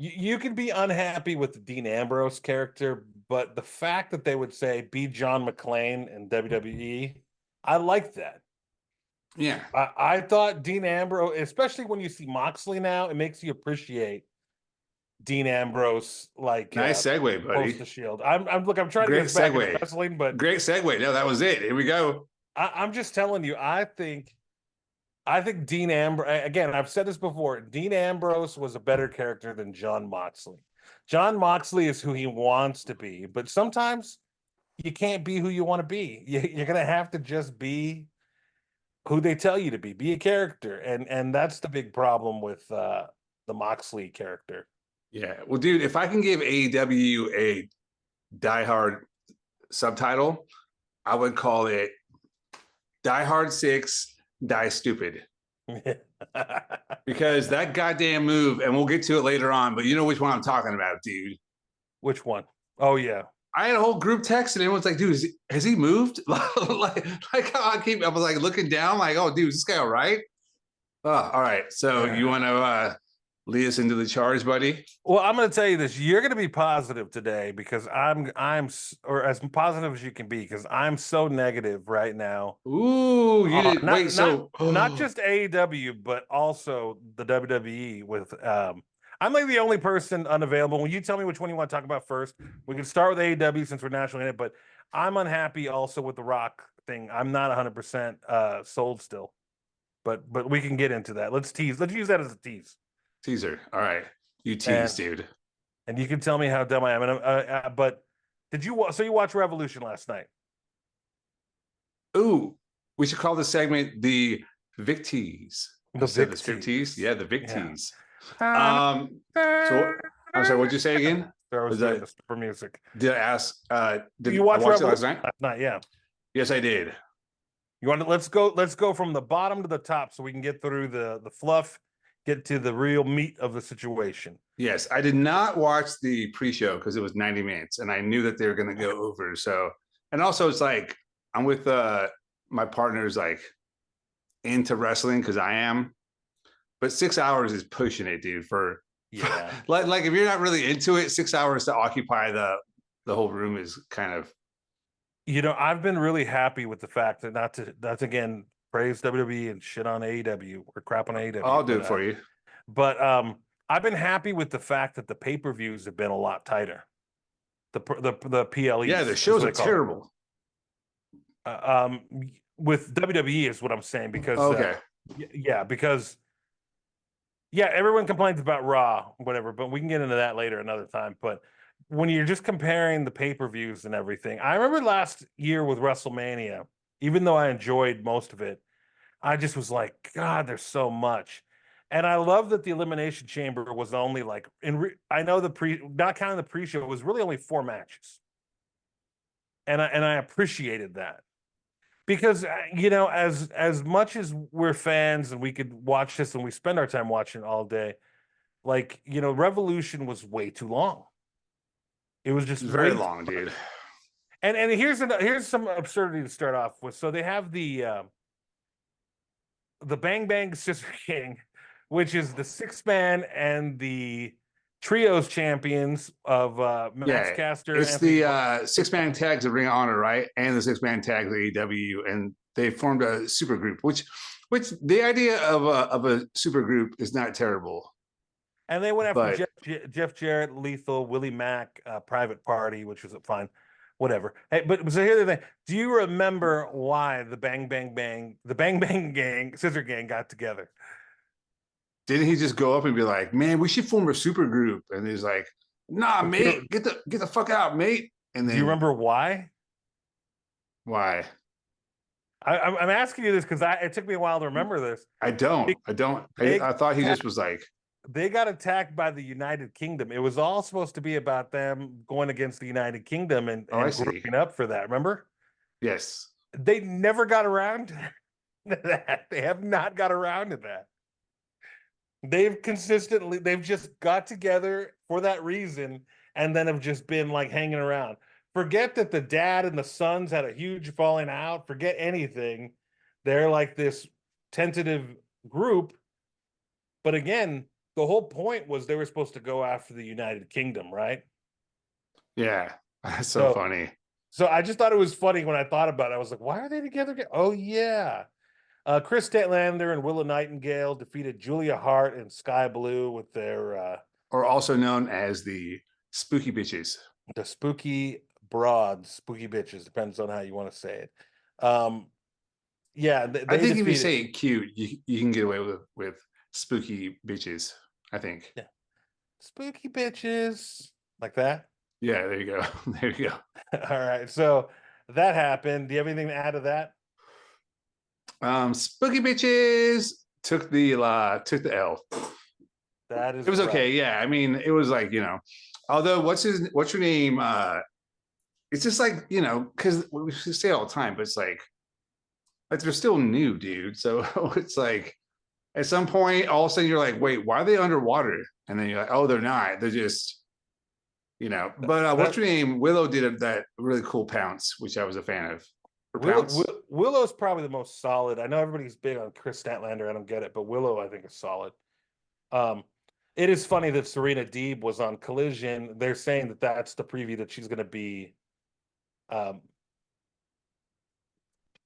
You can be unhappy with the Dean Ambrose character, but the fact that they would say be John McClane in WWE, I like that. Yeah. I thought Dean Ambrose, especially when you see Moxley now, it makes you appreciate Dean Ambrose like Nice segue, post buddy. the Shield. I'm trying to Great get us back into segue. wrestling, but Great segue. No, that was it. Here we go. I'm just telling you, I think Dean Ambrose, again, I've said this before, Dean Ambrose was a better character than John Moxley. John Moxley is who he wants to be, but sometimes you can't be who you want to be. You're going to have to just be who they tell you to be. Be a character. And that's the big problem with the Moxley character. Yeah. Well, dude, if I can give AEW a diehard subtitle, I would call it Die Hard 6, Die Stupid. Because that goddamn move, and we'll get to it later on, but you know which one I'm talking about, dude. Which one? Oh, yeah. I had a whole group text and everyone's like, dude, has he moved? like how I was like looking down, like, oh, dude, is this guy all right? Oh, all right. So you want to lead us into the charge, buddy? Well, I'm going to tell you this. You're going to be positive today because or as positive as you can be because I'm so negative right now. Ooh, you did not, wait. So not just AEW, but also the WWE with, I'm like the only person unavailable. When you tell me which one you want to talk about first, we can start with AEW since we're nationally in it, but I'm unhappy also with the Rock thing. I'm not 100% sold still, but we can get into that. Let's use that as a tease. Teaser. All right. You tease, dude. And you can tell me how dumb I am. And but did you so you watched Revolution last night? Ooh, we should call this segment the Victies. The Victies. Yeah, the Victies. Yeah. So I'm sorry, what'd you say again? There was that for music. Did I ask did you watch it last night? Last night, yeah. Yes, I did. You want to let's go from the bottom to the top so we can get through the fluff, get to the real meat of the situation. Yes, I did not watch the pre-show because it was 90 minutes and I knew that they were going to go over. So, and also it's like I'm with my partner's like into wrestling because I am, but 6 hours is pushing it, dude. Like if you're not really into it, 6 hours to occupy the whole room is kind of. I've been really happy with the fact that not again praise WWE and shit on AEW or crap on AEW. I'll do it for you. But I've been happy with the fact that the pay-per-views have been a lot tighter. The PLEs. Yeah, the shows are terrible. With WWE is what I'm saying because okay. Because everyone complains about Raw, whatever, but we can get into that later another time. But when you're just comparing the pay-per-views and everything, I remember last year with WrestleMania, even though I enjoyed most of it, I just was like, God, there's so much. And I love that the Elimination Chamber was only like, I know not counting the pre-show, it was really only 4 matches. And I appreciated that. Because, as much as we're fans and we could watch this and we spend our time watching it all day, like, Revolution was way too long. It was just very long, dude. And here's some absurdity to start off with. So they have the Bang Bang Scissor King, which is the 6-man and the trios champions of Max Caster. It's the 6-man tags of Ring of Honor, right? And the 6-man tags of AEW, and they formed a super group, which the idea of a super group is not terrible. And they went after Jeff Jarrett, Lethal, Willie Mack, Private Party, which was fine, whatever. Hey, but so here's the thing: do you remember why the Bang Bang Gang, Scissor Gang got together? Didn't he just go up and be like, "Man, we should form a super group"? And he's like, "Nah, mate, get the fuck out, mate." And then, do you remember why? Why? I'm asking you this because it took me a while to remember this. I don't. I thought he just was like. They got attacked by the United Kingdom. It was all supposed to be about them going against the United Kingdom and grouping up for that. Remember? Yes. They never got around to that. They have not got around to that. They've just got together for that reason and then have just been like hanging around. Forget that the dad and the sons had a huge falling out. Forget anything. They're like this tentative group. But again, the whole point was they were supposed to go after the United Kingdom, right? Yeah, that's so So funny. so I just thought it was funny when I thought about it. I was like, why are they together again? Oh yeah. Chris Statlander and Willow Nightingale defeated Julia Hart and Sky Blue with their Or also known as the Spooky Bitches. the spooky broads, spooky bitches, depends on how you want to say it. Yeah, they I think if you defeated, say it cute, you can get away with Spooky Bitches. I think. yeah, spooky bitches like that. Yeah, there you go. There you go. All right, so that happened. Do you have anything to add to that? Spooky Bitches took the L. That is It was correct. okay. Yeah, I mean, it was like, although what's your name? It's just like, because we say it all the time, but it's like they're still new, dude. So it's like at some point, all of a sudden you're like, wait, why are they underwater? And then you're like, oh, they're not. They're just, But what's your name? Willow did that really cool pounce, which I was a fan of. Willow's probably the most solid. I know everybody's big on Chris Statlander. I don't get it, but Willow I think is solid. It is funny that Serena Deeb was on Collision. They're saying that that's the preview that she's going to be.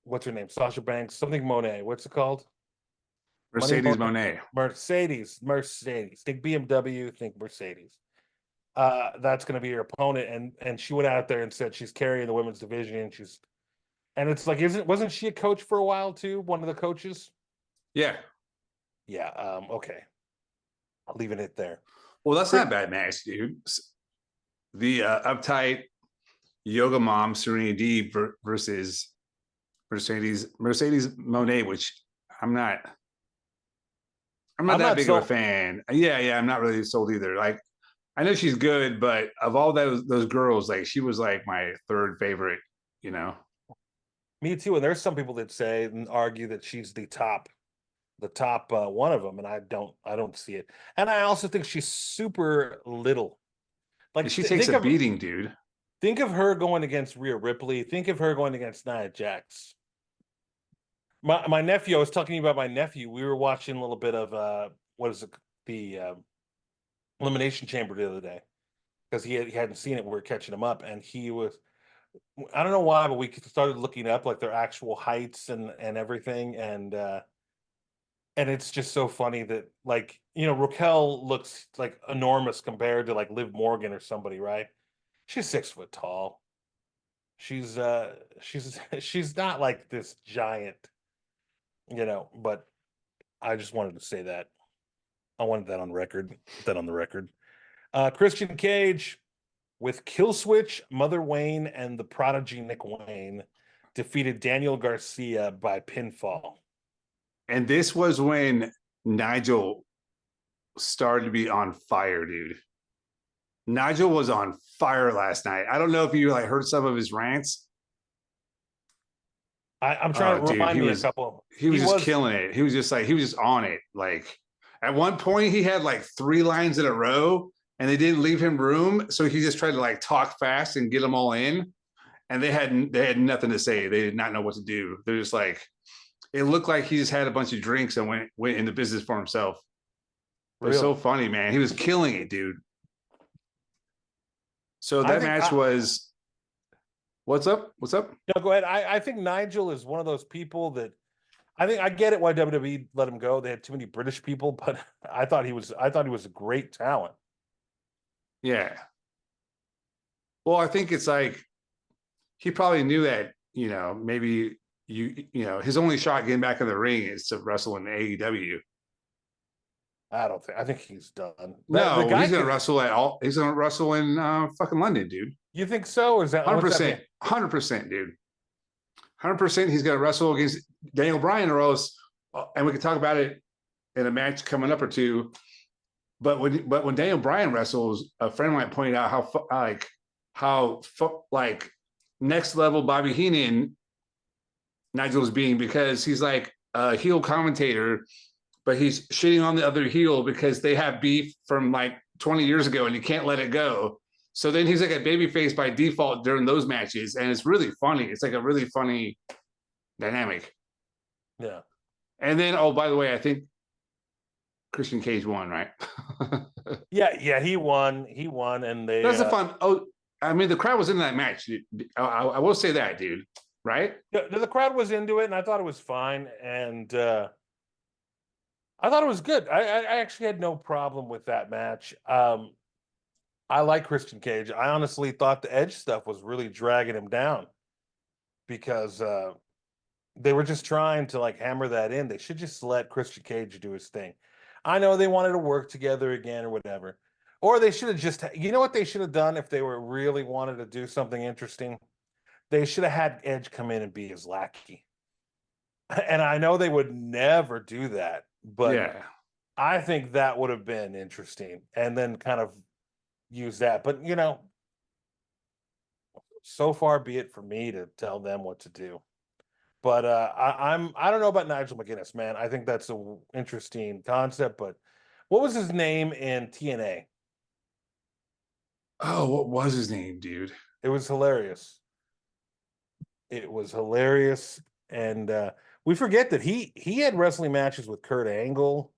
What's her name? Sasha Banks, something Monet. What's it called? Mercedes Monet. Mercedes. Think BMW. Think Mercedes. That's going to be her opponent, and she went out there and said she's carrying the women's division. And it's like, wasn't she a coach for a while too? One of the coaches. Yeah. Yeah. Okay. I'm leaving it there. Well, that's not a bad match, dude. The uptight yoga mom Serena Deeb versus Mercedes Monet, which I'm not that big of a fan. Yeah, I'm not really sold either. Like, I know she's good, but of all those girls, like, she was like my third favorite. Me too. And there's some people that say and argue that she's the top one of them, and I don't see it. And I also think she's super little. Like, she takes a beating, dude. Think of her going against Rhea Ripley. Think of her going against Nia Jax. My nephew, I was talking about my nephew. We were watching a little bit of what is it, the Elimination Chamber the other day, because he hadn't seen it. We were catching him up, and he was, I don't know why, but we started looking up like their actual heights and everything, and it's just so funny that, like, Raquel looks like enormous compared to like Liv Morgan or somebody, right? She's 6 foot tall. She's she's not like this giant, but I just wanted to say that. I wanted that on record. Put that on the record. Christian Cage with Killswitch, Mother Wayne, and the prodigy Nick Wayne defeated Daniel Garcia by pinfall. And this was when Nigel started to be on fire, dude. Nigel was on fire last night. I don't know if you heard some of his rants. I'm trying to remind me a couple. He was just killing it. He was just on it. Like, at one point he had like 3 lines in a row and they didn't leave him room. So he just tried to like talk fast and get them all in. And they had nothing to say. They did not know what to do. They're just like, it looked like he just had a bunch of drinks and went into business for himself. It was so funny, man. He was killing it, dude. So that match was, what's up? No, go ahead. I think Nigel is one of those people that, I think I get it why WWE let him go. They had too many British people, but I thought he was a great talent. Yeah. Well, I think it's like, he probably knew that, maybe his only shot getting back in the ring is to wrestle in AEW. I think he's done. No, he's going to wrestle he's going to wrestle in fucking London, dude. You think so? Or is that 100%? 100%, dude. 100%. He's going to wrestle against Daniel Bryan, or else, and we can talk about it in a match coming up or two. But when Daniel Bryan wrestles, a friend of mine pointed out how next level Bobby Heenan Nigel's being, because he's like a heel commentator, but he's shitting on the other heel because they have beef from like 20 years ago and you can't let it go. So then he's like a babyface by default during those matches. And it's really funny. It's like a really funny dynamic. Yeah. And then, oh, by the way, I think Christian Cage won, right? Yeah, he won. He won, and they That's a fun. Oh, I mean, the crowd was in that match. I will say that, dude. Right? the crowd was into it, and I thought it was fine, and I thought it was good. I actually had no problem with that match. I like Christian Cage. I honestly thought the Edge stuff was really dragging him down because they were just trying to like hammer that in. They should just let Christian Cage do his thing. I know they wanted to work together again or whatever. Or they should have just, you know what they should have done if they were really wanted to do something interesting? They should have had Edge come in and be his lackey. And I know they would never do that, but Yeah. I think that would have been interesting. And then kind of use that. But you know, so far be it for me to tell them what to do. But I don't know about Nigel McGuinness, man. I think that's an interesting concept. But what was his name in TNA? Oh, what was his name, dude? It was hilarious. It was hilarious, and we forget that he had wrestling matches with Kurt Angle.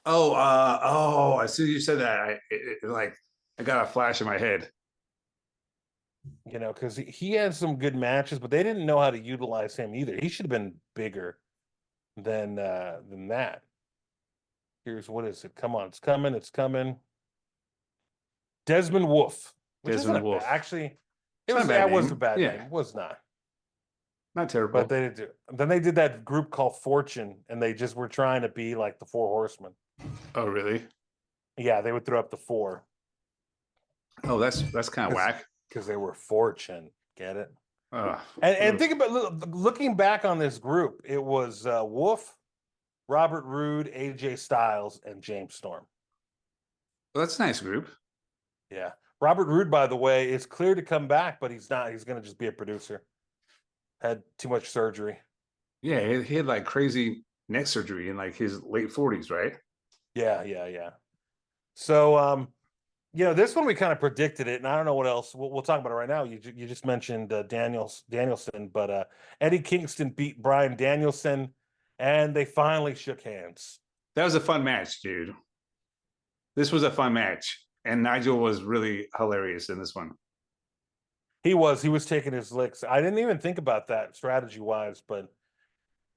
Oh, as soon as you said that, like I got a flash in my head. You know, because he had some good matches, but they didn't know how to utilize him either. He should have been bigger than that. Here's what is it? Come on, it's coming, it's coming. Desmond Wolf, which isn't Desmond Wolf. actually. It's not a bad was name. a bad Yeah. name. It was not. Not terrible. But they did. Then they did that group called Fortune, and they just were trying to be like the Four Horsemen. Oh, really? Yeah, they would throw up the four Oh, that's kind of whack. because they were fortune. Get it? Oh, And think about looking back on this group. It was Wolf, Robert Roode, AJ Styles, and James Storm. well, that's a nice group. Yeah, Robert Roode, by the way, is clear to come back, but he's not. He's going to just be a producer. Had too much surgery. Yeah, he had like crazy neck surgery in like his late 40s, right? Yeah. So, you know, this one we kind of predicted it, and I don't know what else. We'll talk about it right now. You just mentioned Danielson, but Eddie Kingston beat Brian Danielson, and they finally shook hands. That was a fun match, dude. This was a fun match, and Nigel was really hilarious in this one. He was taking his licks. I didn't even think about that strategy wise, but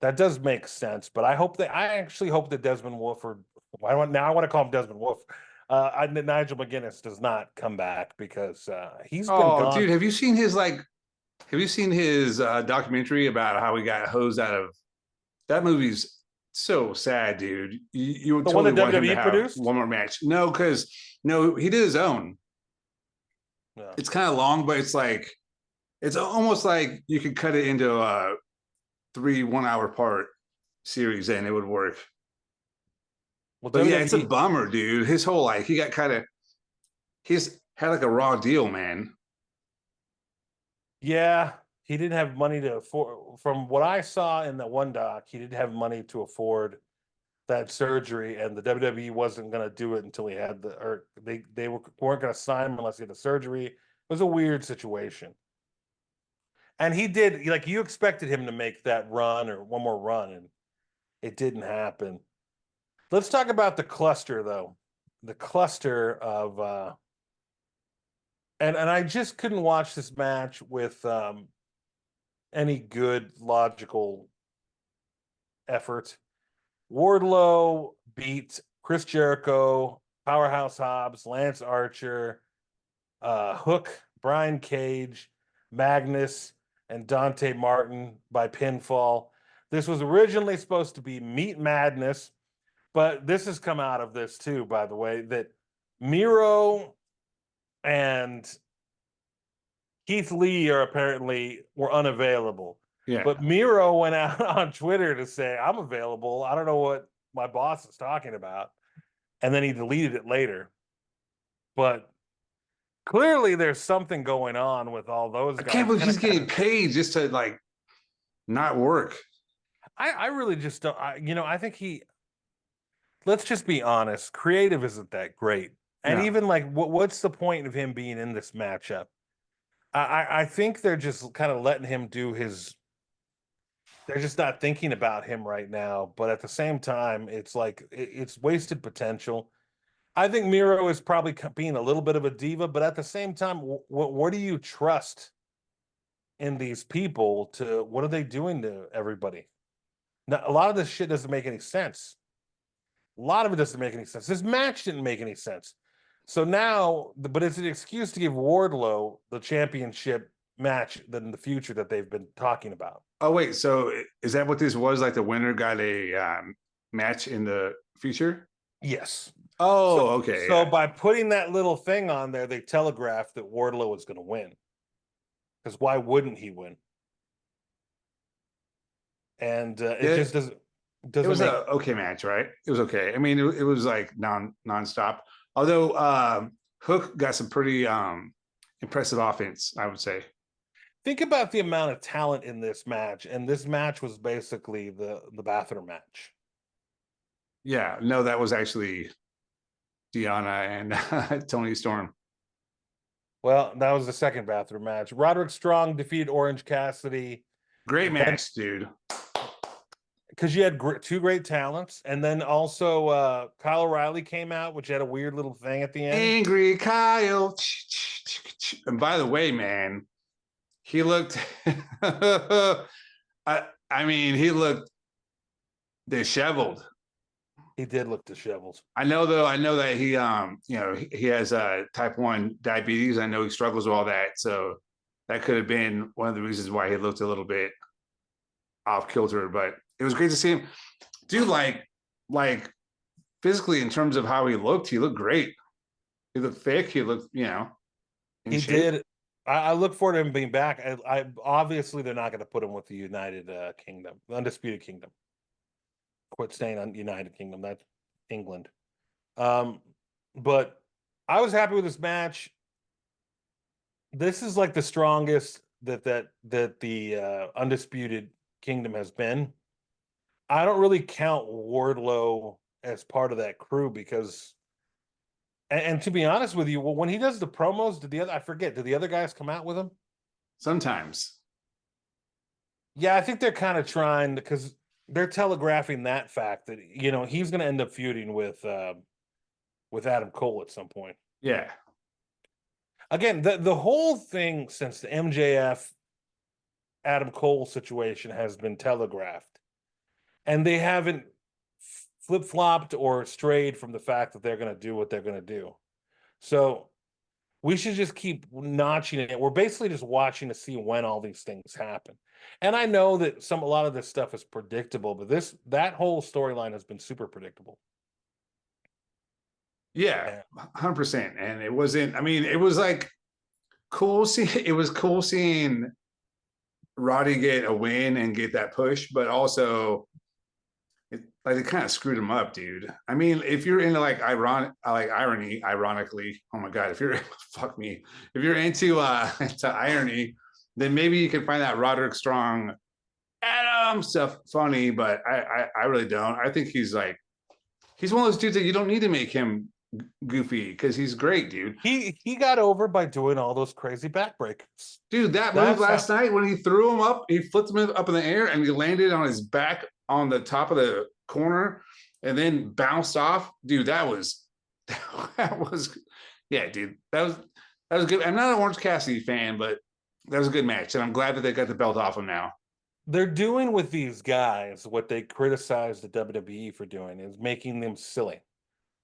that does make sense. But I actually hope that Desmond Wolf, or I want to call him Desmond Wolf. Nigel McGuinness does not come back because he's been gone. Dude, have you seen his documentary about how he got hosed out of that? Movie's so sad, dude. You would The totally one that want him to WWE have produced? one more match. No, he did his own. Yeah. It's kind of long, but it's almost like you could cut it into a 3 1-hour part series and it would work. Well, But yeah, WWE it's a bummer, dude. His whole life, he's had like a raw deal, man. Yeah, he didn't have money to afford. From what I saw in that one doc, he didn't have money to afford that surgery, and the WWE wasn't going to do it until he had they weren't going to sign him unless he had the surgery. It was a weird situation, and he did, like, you expected him to make that run or one more run, and it didn't happen. Let's talk about the cluster, though. The cluster of and I just couldn't watch this match with any good logical effort. Wardlow beat Chris Jericho, Powerhouse Hobbs, Lance Archer, Hook, Brian Cage, Magnus, and Dante Martin by pinfall. This was originally supposed to be Meat Madness, but this has come out of this too, by the way, that Miro and Keith Lee were unavailable. Yeah. But Miro went out on Twitter to say, I'm available. I don't know what my boss is talking about. And then he deleted it later. But clearly there's something going on with all those guys. I can't believe he's getting paid just to like not work. I really just don't. I think let's just be honest. Creative isn't that great. And No. even like, what's the point of him being in this matchup? I think they're just kind of letting him do his they're just not thinking about him right now. But at the same time, it's like it's wasted potential. I think Miro is probably being a little bit of a diva, but at the same time, what do you trust in these people to what are they doing to everybody? Now, a lot of this shit doesn't make any sense. A lot of it doesn't make any sense. This match didn't make any sense. So now, but it's an excuse to give Wardlow the championship match in the future that they've been talking about. Oh wait, so is that what this was? Like the winner got a match in the future? Yes. So, Oh, okay, so yeah. by putting that little thing on there, they telegraphed that Wardlow was going to win. Because why wouldn't he win? And it Yeah, just doesn't it doesn't was make. a okay match, right? It was okay. I mean, it was like nonstop. Although Hook got some pretty impressive offense, I would say. Think about the amount of talent in this match, and this match was basically the bathroom match. Yeah, no, that was actually Deanna and Tony Storm. Well, that was the second bathroom match. Roderick Strong defeated Orange Cassidy. Great Then, match, dude. because you had two great talents, and then also Kyle O'Reilly came out, which had a weird little thing at the end. Angry Kyle. And by the way, man, he looked I mean, he looked disheveled. He did look disheveled. I know though, I know that he you know, he has type 1 diabetes. I know he struggles with all that. So that could have been one of the reasons why he looked a little bit off kilter, but it was great to see him. Dude, like physically in terms of how he looked great. He looked thick, he looked, you know, in He shape. did. I look forward to him being back. I obviously they're not going to put him with the United Kingdom, the Undisputed Kingdom. Quit staying on United Kingdom. That's England. Um, but I was happy with this match. This is like the strongest that the Undisputed Kingdom has been. I don't really count Wardlow as part of that crew because, and to be honest with you, when he does the promos, I forget, did the other guys come out with him? Sometimes. Yeah, I think they're kind of trying because they're telegraphing that fact that he's going to end up feuding with Adam Cole at some point. Yeah. Again, the whole thing since the MJF Adam Cole situation has been telegraphed, and they haven't flip flopped or strayed from the fact that they're going to do what they're going to do. So we should just keep notching it. We're basically just watching to see when all these things happen. And I know that a lot of this stuff is predictable, but that whole storyline has been super predictable. Yeah, 100%. And it wasn't, I mean, it was like it was cool seeing Roddy get a win and get that push, but also it kind of screwed him up, dude. I mean, if you're into like irony, ironically, oh my god, if you're fuck me, if you're into into irony, then maybe you can find that Roderick Strong Adam stuff funny, but I really don't. I think he's one of those dudes that you don't need to make him goofy because he's great, dude. He got over by doing all those crazy backbreakers. Dude, that move last night when he threw him up, he flipped him up in the air and he landed on his back on the top of the corner and then bounced off. Dude, that was yeah, dude. That was good. I'm not an Orange Cassidy fan, but that was a good match. And I'm glad that they got the belt off him now. They're doing with these guys what they criticize the WWE for doing, is making them silly.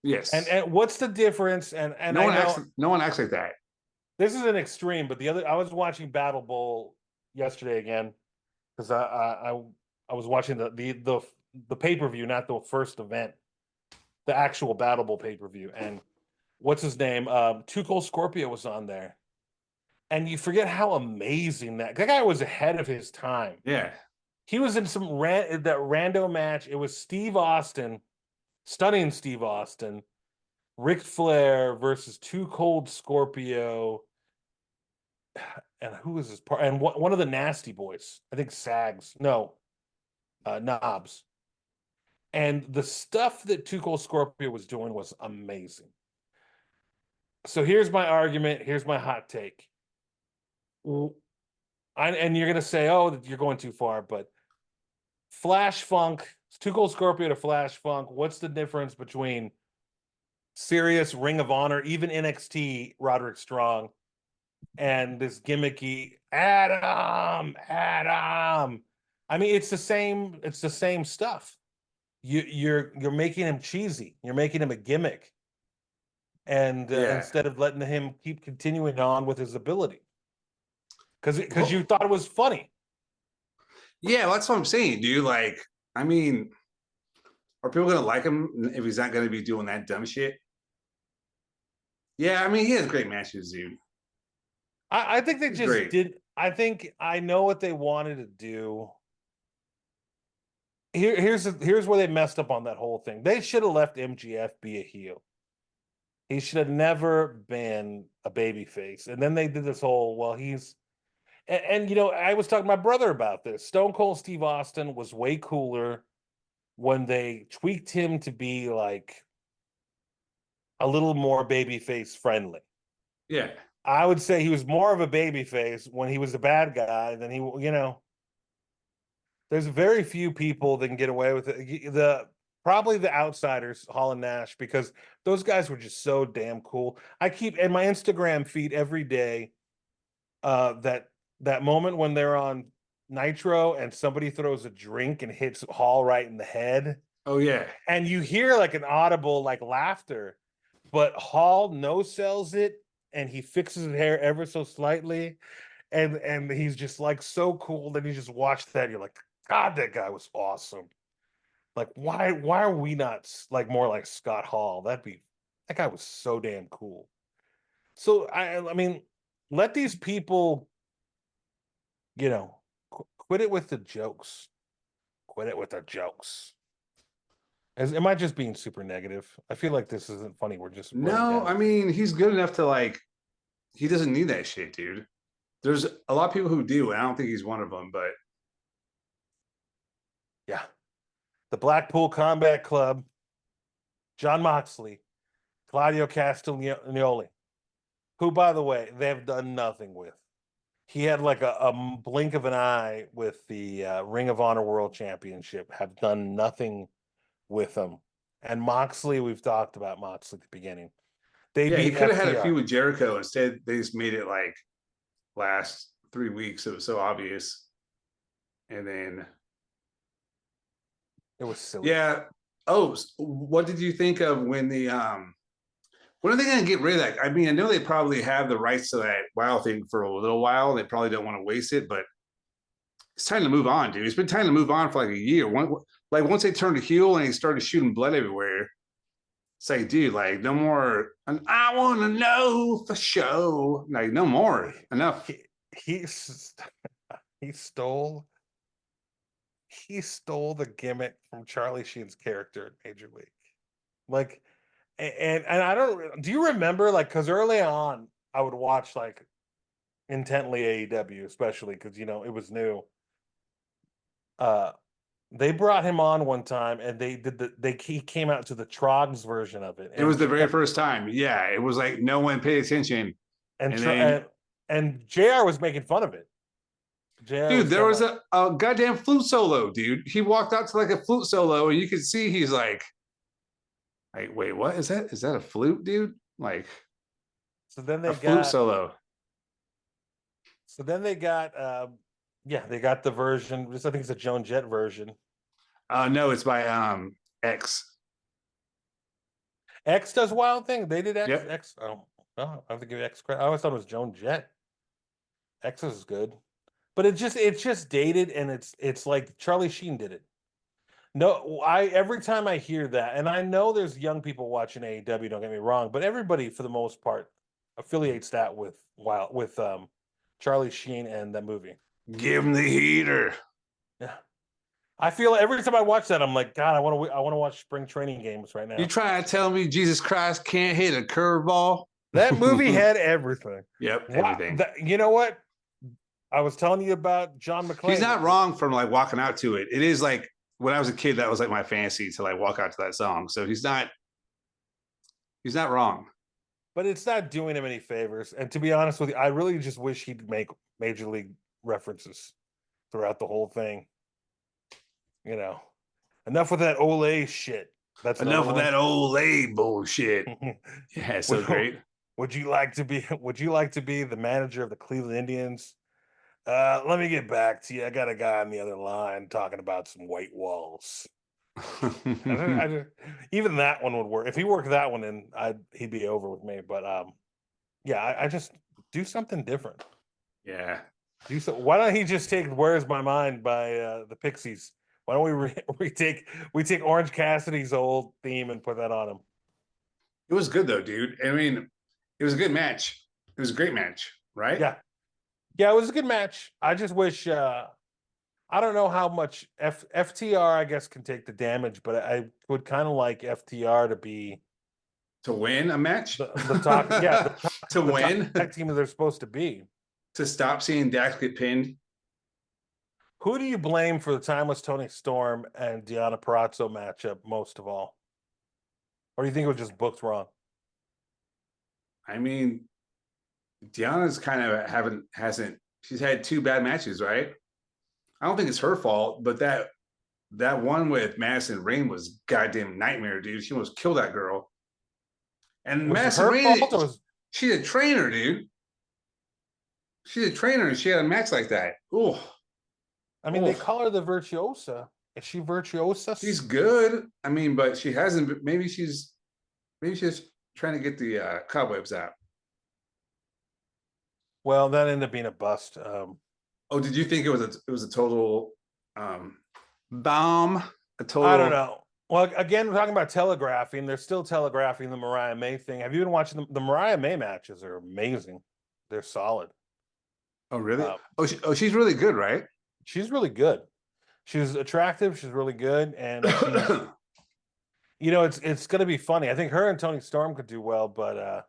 Yes. And what's the difference? And no one acts like that. This is an extreme, but I was watching Battle Bowl yesterday again because I was watching the pay-per-view, not the first event, the actual Battle Bowl pay-per-view. And what's his name? Too Cold Scorpio was on there. And you forget how amazing that guy was ahead of his time. Yeah. He was in that rando match. It was Steve Austin, stunning Steve Austin, Ric Flair versus Too Cold Scorpio. And who was his part? And one of the Nasty Boys, I think Sags. No, Knobs. And the stuff that Too Cold Scorpio was doing was amazing. So here's my argument. Here's my hot take. And you're going to say, oh, you're going too far. But Flash Funk, Too Cold Scorpio to Flash Funk. What's the difference between serious Ring of Honor, even NXT Roderick Strong, and this gimmicky Adam? I mean, it's the same. It's the same stuff. You're making him cheesy. You're making him a gimmick, and Yeah. instead of letting him keep continuing on with his ability, because you Well, thought it was funny. yeah, that's what I'm saying, dude. Like, I mean, are people gonna like him if he's not gonna be doing that dumb shit? Yeah, I mean, he has great matches, dude. I think they He's just great. did. I think I know what they wanted to do. Here's where they messed up on that whole thing. They should have left MGF be a heel. He should have never been a baby face. And then they did this whole, well, he's and you know, I was talking to my brother about this. Stone Cold Steve Austin was way cooler when they tweaked him to be like a little more babyface friendly. Yeah. I would say he was more of a babyface when he was a bad guy than he, you know, there's very few people that can get away with it. Probably the outsiders, Hall and Nash, because those guys were just so damn cool. I keep in my Instagram feed every day that moment when they're on Nitro and somebody throws a drink and hits Hall right in the head, Oh yeah. and you hear like an audible like laughter, but Hall no sells it and he fixes his hair ever so slightly, and he's just like so cool that you just watch that. You're like, God, that guy was awesome. Like, why are we not like more like Scott Hall? That guy was so damn cool. So I mean, let these people, you know, quit it with the jokes. Quit it with the jokes. Am I just being super negative? I feel like this isn't funny. We're just running No, I down. mean, he's good enough to like. He doesn't need that shit, dude. There's a lot of people who do, and I don't think he's one of them. But Yeah. The Blackpool Combat Club, John Moxley, Claudio Castagnoli, who, by the way, they have done nothing with. He had like a blink of an eye with the Ring of Honor World Championship, have done nothing with him. And Moxley, we've talked about Moxley at the beginning. They yeah, he beat could have had a FTR. feud with Jericho. Instead, they just made it like last 3 weeks. It was so obvious. And then, It was silly. yeah. Oh, what did you think of when the when are they going to get rid of that? I mean, I know they probably have the rights to that WoW thing for a little while. They probably don't want to waste it, but it's time to move on, dude. It's been time to move on for like a year. Like once they turned a heel and he started shooting blood everywhere, it's like, dude, like no more. And I want to know for sure. Like no more. Enough. He he stole the gimmick from Charlie Sheen's character in Major League. Like, and I don't. Do you remember like because early on I would watch like intently AEW, especially because you know it was new. Uh, they brought him on one time, and they did he came out to the Trogs version of it, It was the very first time. Yeah, it was like no one paid attention, and and then, and JR was making fun of it. JR dude, was there kind was of a goddamn flute solo, dude. He walked out to like a flute solo, and you could see he's like, wait, what is that? Is that a flute, dude? Like so then a they flute got solo. so then they got yeah, they got the version. I think it's a Joan Jett version. No, it's by X. X does Wild Thing. They did Yep. X. Oh, no, I have to give X credit. I always thought it was Joan Jett. X is good, but it's just dated, and it's like Charlie Sheen did it. No, I every time I hear that, and I know there's young people watching AEW. Don't get me wrong, but everybody for the most part affiliates that with Charlie Sheen and that movie. Give him the heater. Yeah, I feel every time I watch that, I'm like, God, I want to watch Spring Training Games right You now. trying to tell me Jesus Christ can't hit a curveball? That movie had everything. Yep, Wow, everything. you know what? I was telling you about John He's McClane. not wrong from like walking out to it. It is like when I was a kid, that was like my fantasy to like walk out to that song. So he's not wrong. But it's not doing him any favors. And to be honest with you, I really just wish he'd make Major League references throughout the whole thing. enough with that Olay shit. That's another Enough of one. that old lay bullshit. Yeah, so would, great. would you like to be? Would you like to be the manager of the Cleveland Indians? Let me get back to you. I got a guy on the other line talking about some white walls. Even that one would work. If he worked that one in, he'd be over with me. But yeah, I just do something different. Yeah. Why don't he just take "Where's My Mind" by the Pixies? Why don't we take Orange Cassidy's old theme and put that on him? It was good though, dude. I mean, it was a good match. It was a great match, right? Yeah, yeah, it was a good match. I just wish I don't know how much FTR I guess can take the damage, but I would kind of like FTR to be To win a match? the top, yeah, To the win? top tag team that they're supposed to be. To stop seeing Dax get pinned? Who do you blame for the timeless Tony Storm and Deonna Purrazzo matchup most of all? Or do you think it was just booked wrong? I mean, Deanna's kind of hasn't she's had 2 bad matches, right? I don't think it's her fault, but that one with Madison Rain was goddamn nightmare, dude. She almost killed that girl. And Was it Madison her Rain, fault or was she's a trainer, dude. She's a trainer, and she had a match like that. Oh, I mean, they call her the virtuosa. Is she virtuosa? she's good. I mean, but she hasn't. Maybe she's trying to get the cobwebs out. Well, that ended up being a bust. Oh, did you think it was a total bomb? A total. I don't know. Well, again, we're talking about telegraphing. They're still telegraphing the Mariah May thing. Have you been watching the Mariah May matches? Are amazing. They're solid. Oh, really? She's really good, right? She's really good. She's attractive. She's really good, and it's going to be funny. I think her and Tony Storm could do well, but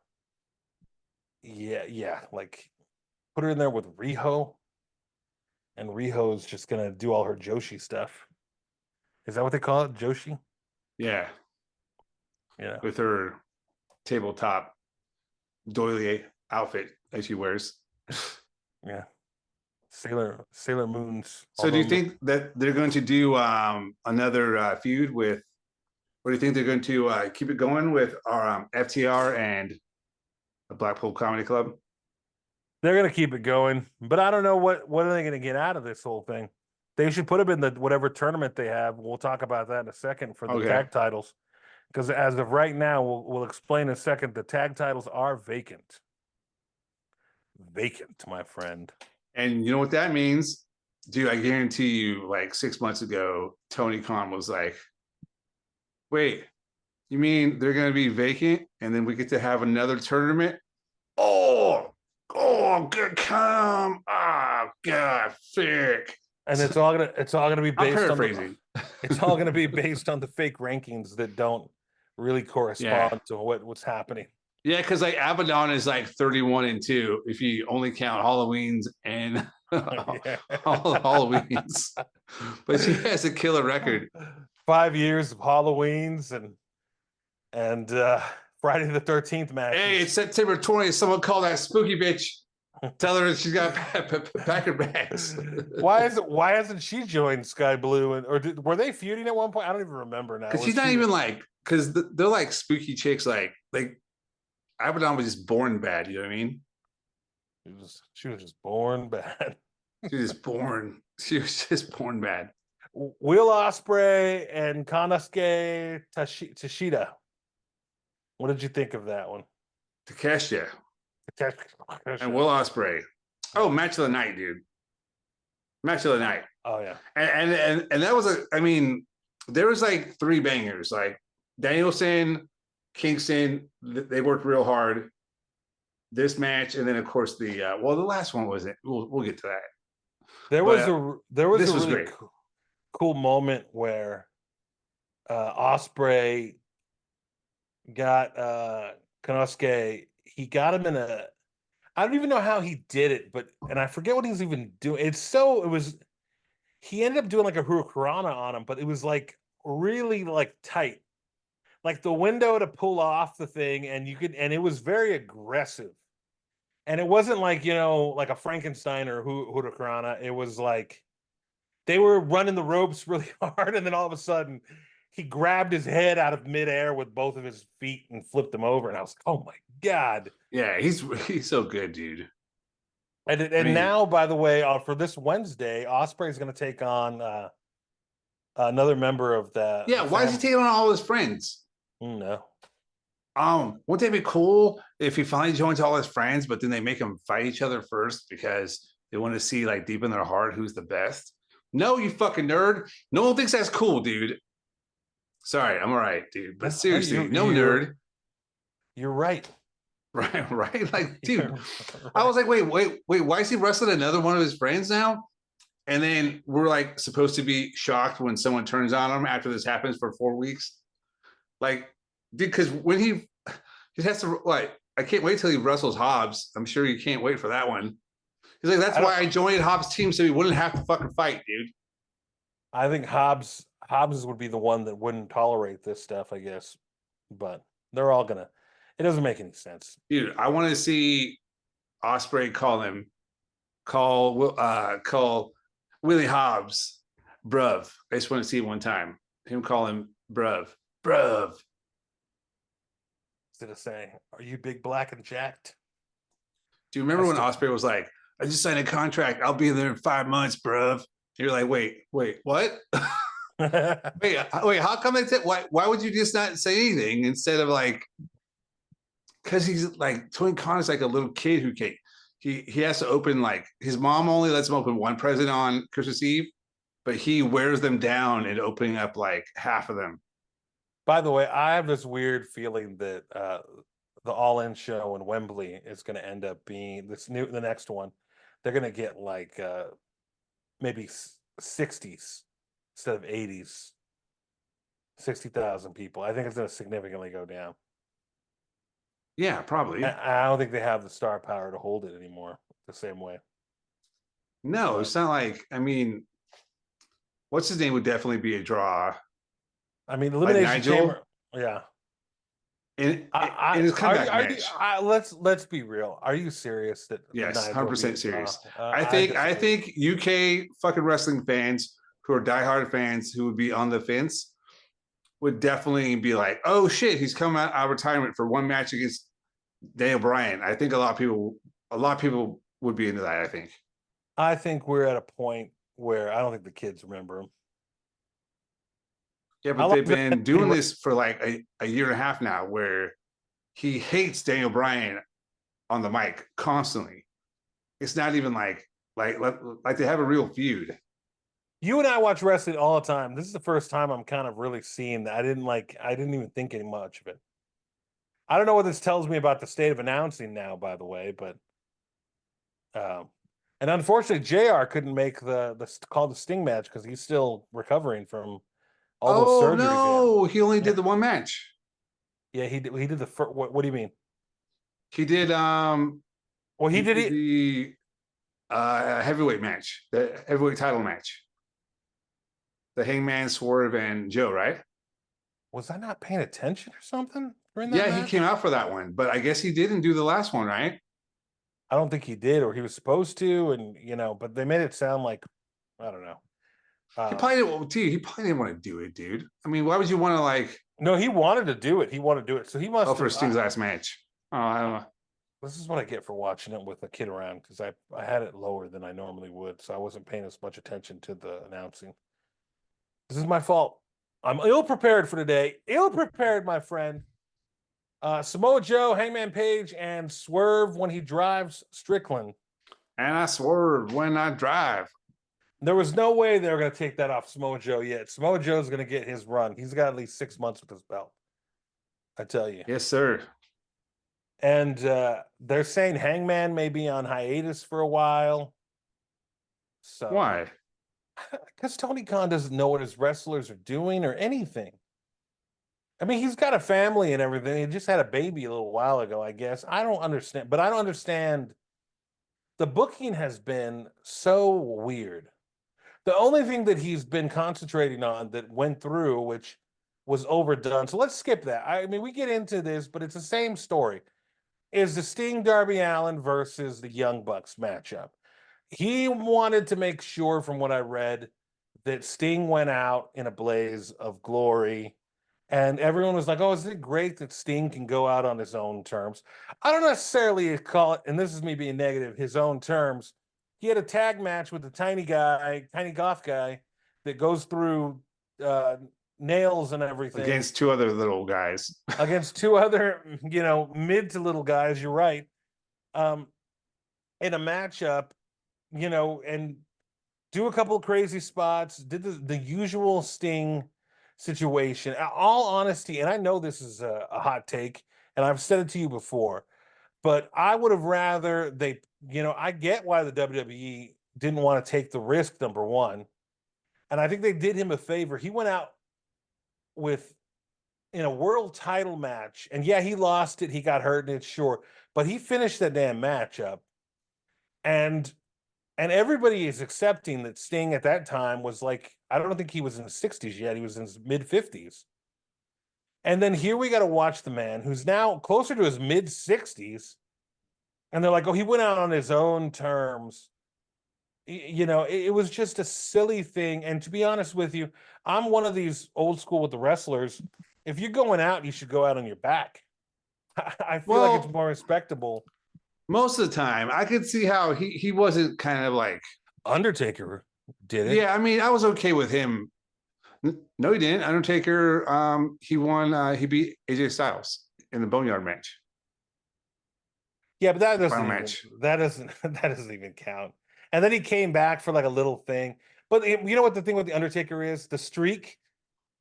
yeah, like put her in there with Riho, and Riho's just going to do all her Joshi stuff. Is that what they call it, Joshi? Yeah. Yeah. With her tabletop doily outfit that she wears. Yeah. Sailor Moon's. So do you think that they're going to do another feud with, or do you think they're going to keep it going with our FTR and the Blackpool Comedy Club? They're going to keep it going, but I don't know what are they going to get out of this whole thing. They should put them in the whatever tournament they have. We'll talk about that in a second for the tag titles, because as of right now, we'll explain in a second. The tag titles are vacant. Vacant, my friend. And you know what that means? Dude, I guarantee you, like 6 months ago, Tony Khan was like, wait, you mean they're going to be vacant and then we get to have another tournament? Oh, good come. Oh, God, sick. And it's all gonna be based on it's all gonna be based on the fake rankings that don't really correspond to what's happening. Yeah, because like Abaddon is like 31-2 if you only count Halloweens and all Halloweens. But she has a killer record. 5 years of Halloweens and Friday the 13th match. Hey, it's September 20th. Someone call that spooky bitch. Tell her she's got pack her bags. Why hasn't she joined Sky Blue? Were they feuding at one point? I don't even remember now. Because she's not even like, because they're like spooky chicks. Like Abaddon was just born bad. You know what I mean? She was just born bad. She was just born bad. Will Ospreay and Konosuke Tashida. What did you think of that one? Takeshita. And Will Ospreay. Oh, match of the night, dude. Match of the night. Oh yeah. And that was I mean, there was like 3 bangers. Like Danielson, Kingston, they worked real hard. This match, and then of course the last one wasn't. We'll get to that. There was a really cool moment where Ospreay got Konosuke. He got him in a. I don't even know how he did it, and I forget what he was even doing. He ended up doing like a hurricanrana on him, but it was like really like tight, like the window to pull off the thing, and it was very aggressive, and it wasn't like like a Frankenstein or hurricanrana. It was like they were running the ropes really hard, and then all of a sudden he grabbed his head out of midair with both of his feet and flipped him over. And I was like, oh my God. Yeah, he's so good, dude. And now, by the way, for this Wednesday, Ospreay is going to take on another member of the. Yeah, why is he taking on all his friends? No. Wouldn't that be cool if he finally joins all his friends, but then they make them fight each other first because they want to see, like, deep in their heart who's the best? No, you fucking nerd. No one thinks that's cool, dude. Sorry, I'm all right, dude. But seriously, nerd. You're right. Right? Like, dude, I was like, wait, why is he wrestling another one of his friends now? And then we're like supposed to be shocked when someone turns on him after this happens for 4 weeks. Like, dude, because when he has to, like, I can't wait till he wrestles Hobbs. I'm sure you can't wait for that one. He's like, that's why I joined Hobbs' team, so he wouldn't have to fucking fight, dude. I think Hobbs would be the one that wouldn't tolerate this stuff, I guess. But they're all gonna. It doesn't make any sense, dude. I want to see Ospreay call Willie Hobbs, bruv. I just want to see it one time. Him call him bruv. Instead of saying, "Are you big, black, and jacked?" Do you remember when Ospreay was like, "I just signed a contract. I'll be there in 5 months, bruv." You're like, wait, what? wait, how come they said, why would you just not say anything instead of, like, because he's like, Tony Khan is like a little kid who can't, he has to open, like, his mom only lets him open one present on Christmas Eve, but he wears them down and opening up like half of them. By the way, I have this weird feeling that the All In show in Wembley is going to end up being the next one. They're going to get like maybe 60s instead of 80s, 60,000 people. I think it's going to significantly go down. Yeah, probably. I don't think they have the star power to hold it anymore the same way. No, it's not like, I mean, what's his name would definitely be a draw. I mean, Elimination Chamber. Yeah. In his comeback match. Let's be real. Are you serious? That yes, 100% serious. I think UK fucking wrestling fans who are diehard fans who would be on the fence would definitely be like, "Oh shit, he's coming out of retirement for one match against Daniel Bryan." I think a lot of people would be into that. I think we're at a point where I don't think the kids remember him. Yeah, but they've been doing this for like a year and a half now, where he hates Daniel Bryan on the mic constantly. It's not even like they have a real feud. You and I watch wrestling all the time. This is the first time I'm kind of really seeing that. I didn't even think any much of it. I don't know what this tells me about the state of announcing now, by the way, but and unfortunately JR couldn't make the Sting match because he's still recovering from all those surgeries. No, he only did the one match. Yeah, he did the first. What do you mean? He did he did the heavyweight match, the heavyweight title match. The Hangman, Swerve, and Joe, right? Was I not paying attention or something during that match? He came out for that one, but I guess he didn't do the last one, right? I don't think he did, or he was supposed to, and but they made it sound like, I don't know. He probably didn't want to do it, dude. I mean, why would you want to, like? No, he wanted to do it. He wanted to do it, so he must. Oh, for Sting's last match. Oh, I don't know. This is what I get for watching it with a kid around, because I had it lower than I normally would, so I wasn't paying as much attention to the announcing. This is my fault. I'm ill-prepared for today. Ill-prepared, my friend. Samoa Joe, Hangman Page, and Swerve when he drives Strickland. And I swerve when I drive. There was no way they were going to take that off Samoa Joe yet. Samoa Joe's going to get his run. He's got at least 6 months with his belt. I tell you. Yes, sir. And they're saying Hangman may be on hiatus for a while. So why? Because Tony Khan doesn't know what his wrestlers are doing or anything. I mean, he's got a family and everything. He just had a baby a little while ago, I guess. I don't understand. But I don't understand. The booking has been so weird. The only thing that he's been concentrating on that went through, which was overdone. So let's skip that. I mean, we get into this, but it's the same story. Is the Sting Darby Allin versus the Young Bucks matchup. He wanted to make sure, from what I read, that Sting went out in a blaze of glory. And everyone was like, oh, isn't it great that Sting can go out on his own terms? I don't necessarily call it, and this is me being negative, his own terms. He had a tag match with the tiny guy, tiny goth guy, that goes through uh, nails and everything against two other little guys. against two other, mid to little guys. You're right. Um, in a matchup, and do a couple of crazy spots, did the usual Sting situation. All honesty, and I know this is a hot take, and I've said it to you before, but I would have rather I get why the WWE didn't want to take the risk, number one. And I think they did him a favor. He went out with in a world title match, and yeah, he lost it. He got hurt in it, sure, but he finished that damn matchup, and everybody is accepting that Sting at that time was like, I don't think he was in his 60s yet. He was in his mid 50s. And then here we got to watch the man who's now closer to his mid 60s. And they're like, oh, he went out on his own terms. It was just a silly thing. And to be honest with you, I'm one of these old school with the wrestlers. If you're going out, you should go out on your back. I feel like it's more respectable. Most of the time, I could see how he wasn't kind of like Undertaker did it. Yeah, I mean, I was okay with him. No, he didn't. Undertaker, he won. He beat AJ Styles in the Boneyard match. Yeah, but that doesn't that doesn't even count. And then he came back for like a little thing. But you know what the thing with the Undertaker is? The streak.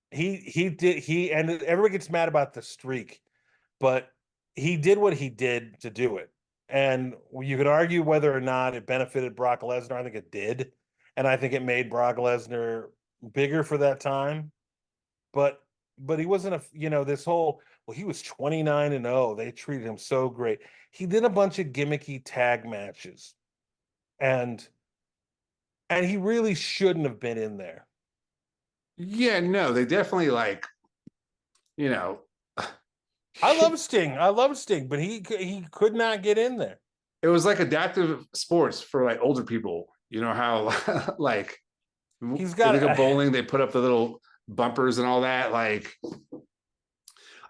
He and everybody gets mad about the streak, but he did what he did to do it. And you could argue whether or not it benefited Brock Lesnar. I think it did. And I think it made Brock Lesnar bigger for that time. But he wasn't this whole, well, he was 29-0. They treated him so great. He did a bunch of gimmicky tag matches. And he really shouldn't have been in there. Yeah, no, they definitely I love Sting, but he could not get in there. It was like adaptive sports for like older people. You know how like he's got they go bowling, they put up the little bumpers and all that. Like,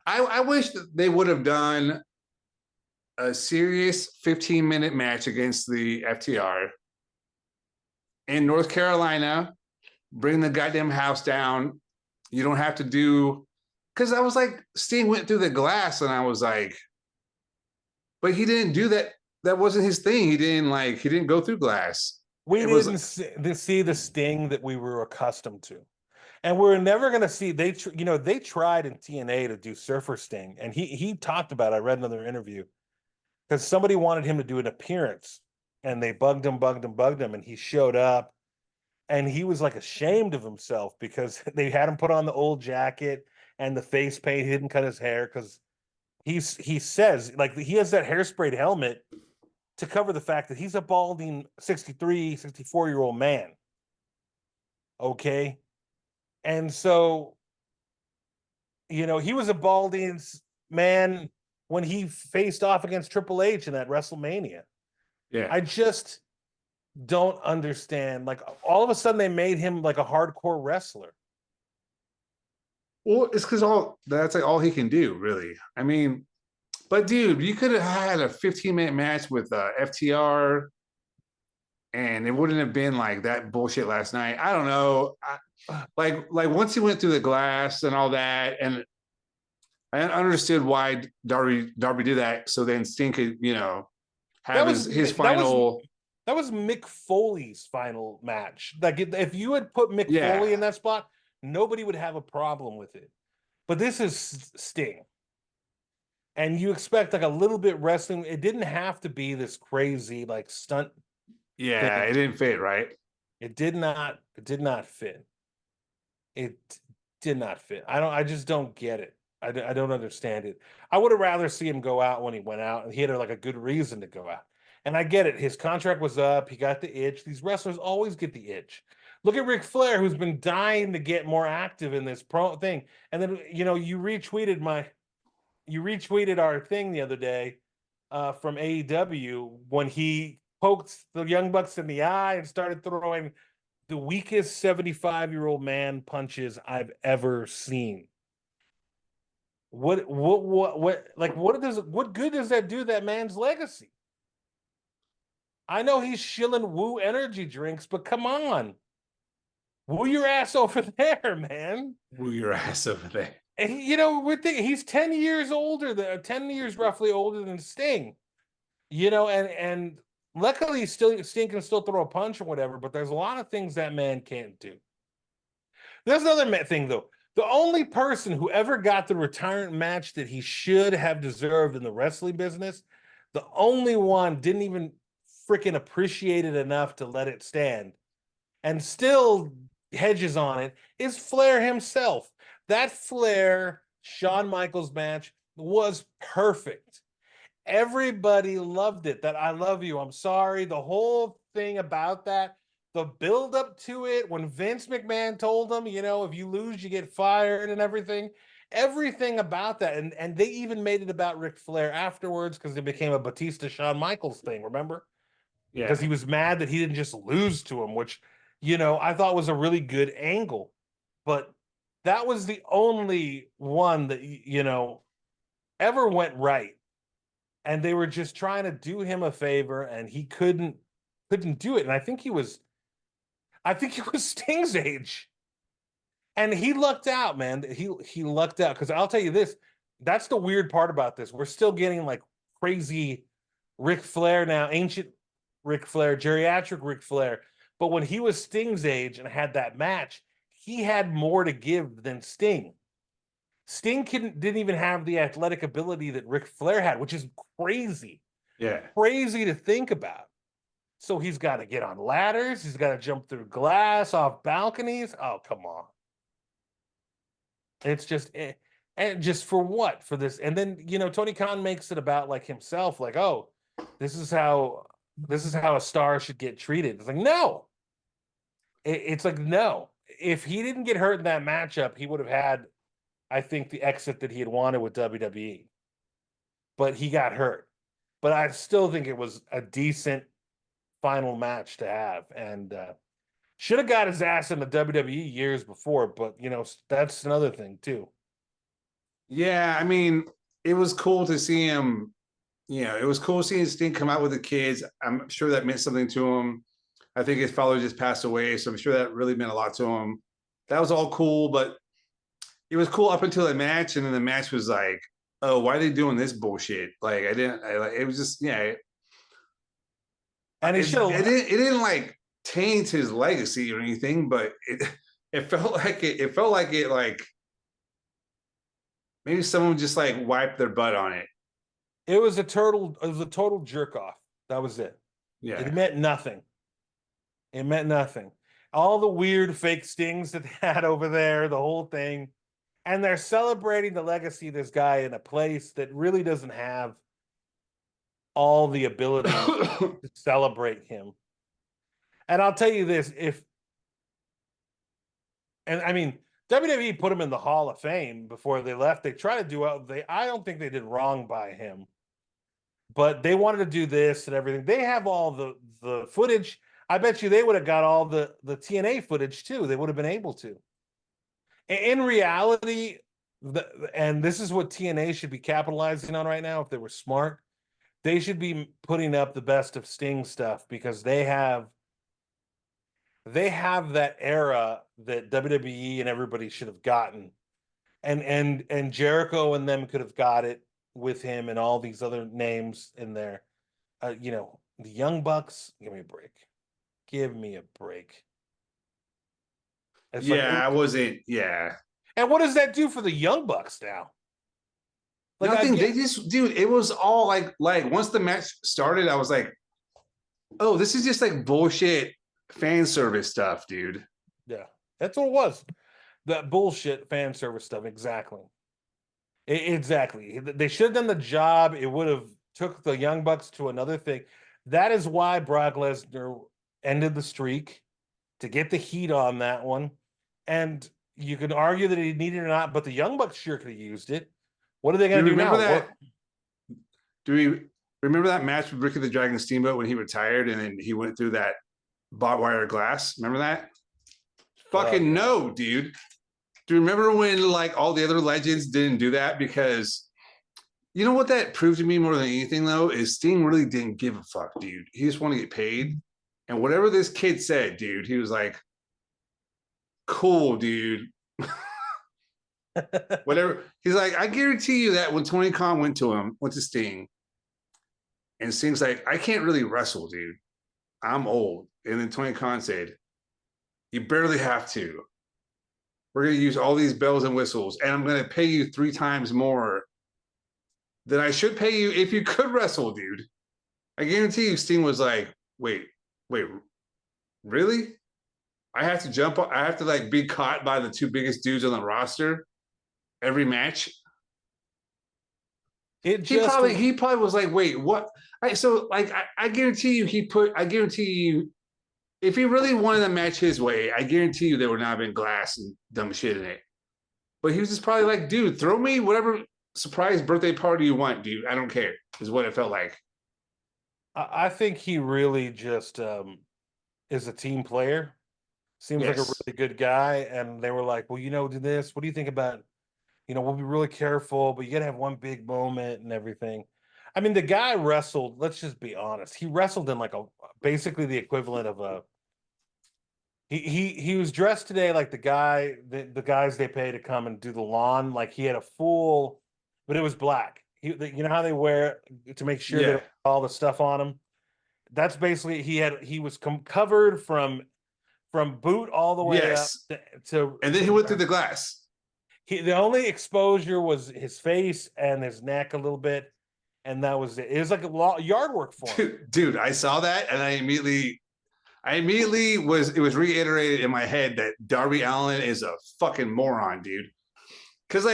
I wish that they would have done a serious 15-minute match against the FTR in North Carolina. Bring the goddamn house down. You don't have to do, because I was like, Sting went through the glass, and I was like, but he didn't do that. That wasn't his thing. He didn't go through glass. We didn't see the Sting that we were accustomed to. And we're never going to see, they tried in TNA to do Surfer Sting. And he talked about it. I read another interview because somebody wanted him to do an appearance and they bugged him. And he showed up and he was like ashamed of himself because they had him put on the old jacket and the face paint. He didn't cut his hair because he says, like, he has that hairsprayed helmet to cover the fact that he's a balding 63, 64-year-old man. Okay. And so, he was a balding man when he faced off against Triple H in that WrestleMania. Yeah. I just don't understand. Like, all of a sudden they made him like a hardcore wrestler. Well, it's because that's like all he can do, really. I mean, but dude, you could have had a 15-minute match with FTR, and it wouldn't have been like that bullshit last night. I don't know. Like once he went through the glass and all that, and I understood why Darby did that. So then Sting could, have his final. That was Mick Foley's final match. Like, if you had put Mick Foley in that spot, nobody would have a problem with it. But this is Sting. And you expect like a little bit wrestling. It didn't have to be this crazy like stunt. Yeah, thing. It didn't fit, right? It did not fit. It did not fit. I just don't get it. I don't understand it. I would have rather see him go out when he went out and he had like a good reason to go out. And I get it. His contract was up. He got the itch. These wrestlers always get the itch. Look at Ric Flair, who's been dying to get more active in this pro thing. And then, you retweeted our thing the other day from AEW when he poked the Young Bucks in the eye and started throwing the weakest 75-year-old man punches I've ever seen. What good does that do that man's legacy? I know he's shilling Woo energy drinks, but come on. Woo your ass over there, man. Woo your ass over there. And we're thinking he's 10 years older than 10 years roughly older than Sting. And luckily Sting can still throw a punch or whatever, but there's a lot of things that man can't do. There's another thing though. The only person who ever got the retirement match that he should have deserved in the wrestling business, the only one didn't even freaking appreciate it enough to let it stand and still hedges on it, is Flair himself. That Flair Shawn Michaels match was perfect. Everybody loved it. That I love you, I'm sorry. The whole thing about that, the build up to it, when Vince McMahon told him, if you lose, you get fired and everything about that. And they even made it about Ric Flair afterwards because it became a Batista Shawn Michaels thing, remember? Yeah. Because he was mad that he didn't just lose to him, which, I thought was a really good angle. But that was the only one that, ever went right. And they were just trying to do him a favor and he couldn't do it. And I think he was Sting's age. And he lucked out, man. He lucked out. Because I'll tell you this, that's the weird part about this. We're still getting like crazy Ric Flair now, ancient Ric Flair, geriatric Ric Flair. But when he was Sting's age and had that match, he had more to give than Sting. Sting didn't even have the athletic ability that Ric Flair had, which is crazy. Yeah. Crazy to think about. So he's got to get on ladders. He's got to jump through glass, off balconies. Oh, come on. It's just, and just for what? For this. And then, Tony Khan makes it about like himself, like, oh, this is how a star should get treated. It's like, no. It's like, no. If he didn't get hurt in that matchup, he would have had, I think, the exit that he had wanted with WWE. But he got hurt. But I still think it was a decent final match to have. And should have got his ass in the WWE years before. But, that's another thing, too. Yeah, I mean, it was cool to see him. It was cool seeing Sting come out with the kids. I'm sure that meant something to him. I think his father just passed away, so I'm sure that really meant a lot to him. That was all cool, but it was cool up until the match, and then the match was like, oh, why are they doing this bullshit? Like, it was just, yeah. And it didn't like taint his legacy or anything, but it felt like it like maybe someone just like wiped their butt on it. It was a total jerk off. That was it. Yeah. It meant nothing. It meant nothing. All the weird fake stings that they had over there, the whole thing. And they're celebrating the legacy of this guy in a place that really doesn't have all the ability to celebrate him. And I'll tell you this, WWE put him in the Hall of Fame before they left. They tried to do I don't think they did wrong by him. But they wanted to do this and everything. They have all the footage. I bet you they would have got all the TNA footage too. They would have been able to. In reality, and this is what TNA should be capitalizing on right now if they were smart, they should be putting up the best of Sting stuff because they have that era that WWE and everybody should have gotten. And Jericho and them could have got it with him and all these other names in there. The Young Bucks, give me a break. Give me a break. It's I wasn't. Yeah. And what does that do for the Young Bucks now? Like, nothing. They just, dude. It was all like once the match started, I was like, oh, this is just like bullshit fan service stuff, dude. Yeah, that's what it was. That bullshit fan service stuff. Exactly. Exactly. They should have done the job. It would have took the Young Bucks to another thing. That is why Brock Lesnar ended the streak, to get the heat on that one. And you can argue that he needed it or not, but the Young Bucks sure could have used it. What are they going to do now? Do we remember that match with Ricky the Dragon Steamboat when he retired and then he went through that barbed wire glass? Remember that? Fucking no, dude. Do you remember when like all the other legends didn't do that? Because you know what that proved to me more than anything, though, is Sting really didn't give a fuck, dude. He just wanted to get paid. And whatever this kid said, dude, he was like, cool, dude. Whatever. He's like, I guarantee you that when Tony Khan went to Sting, and Sting's like, I can't really wrestle, dude. I'm old. And then Tony Khan said, you barely have to. We're going to use all these bells and whistles, and I'm going to pay you 3 times more than I should pay you if you could wrestle, dude. I guarantee you Sting was like, wait, really? I have to jump I have to like be caught by the 2 biggest dudes on the roster every match. He probably was like, wait, what? I guarantee you if he really wanted to match his way, I guarantee you there would not have been glass and dumb shit in it. But he was just probably like, dude, throw me whatever surprise birthday party you want, dude. I don't care, is what it felt like. I think he really just is a team player. Seems like a really good guy. And they were like, well, do this. What do you think about, we'll be really careful, but you got to have one big moment and everything. I mean, the guy wrestled, let's just be honest. He wrestled in like basically the equivalent of he was dressed today like the guys they pay to come and do the lawn. Like he had a full, but it was black. You know how they wear to make sure that all the stuff on him. That's basically he was covered from boot all the way up to and then he went through the glass. The only exposure was his face and his neck a little bit, and that was it. It was like a yard work for him. Dude, I saw that and I immediately it was reiterated in my head that Darby Allin is a fucking moron, dude. Cause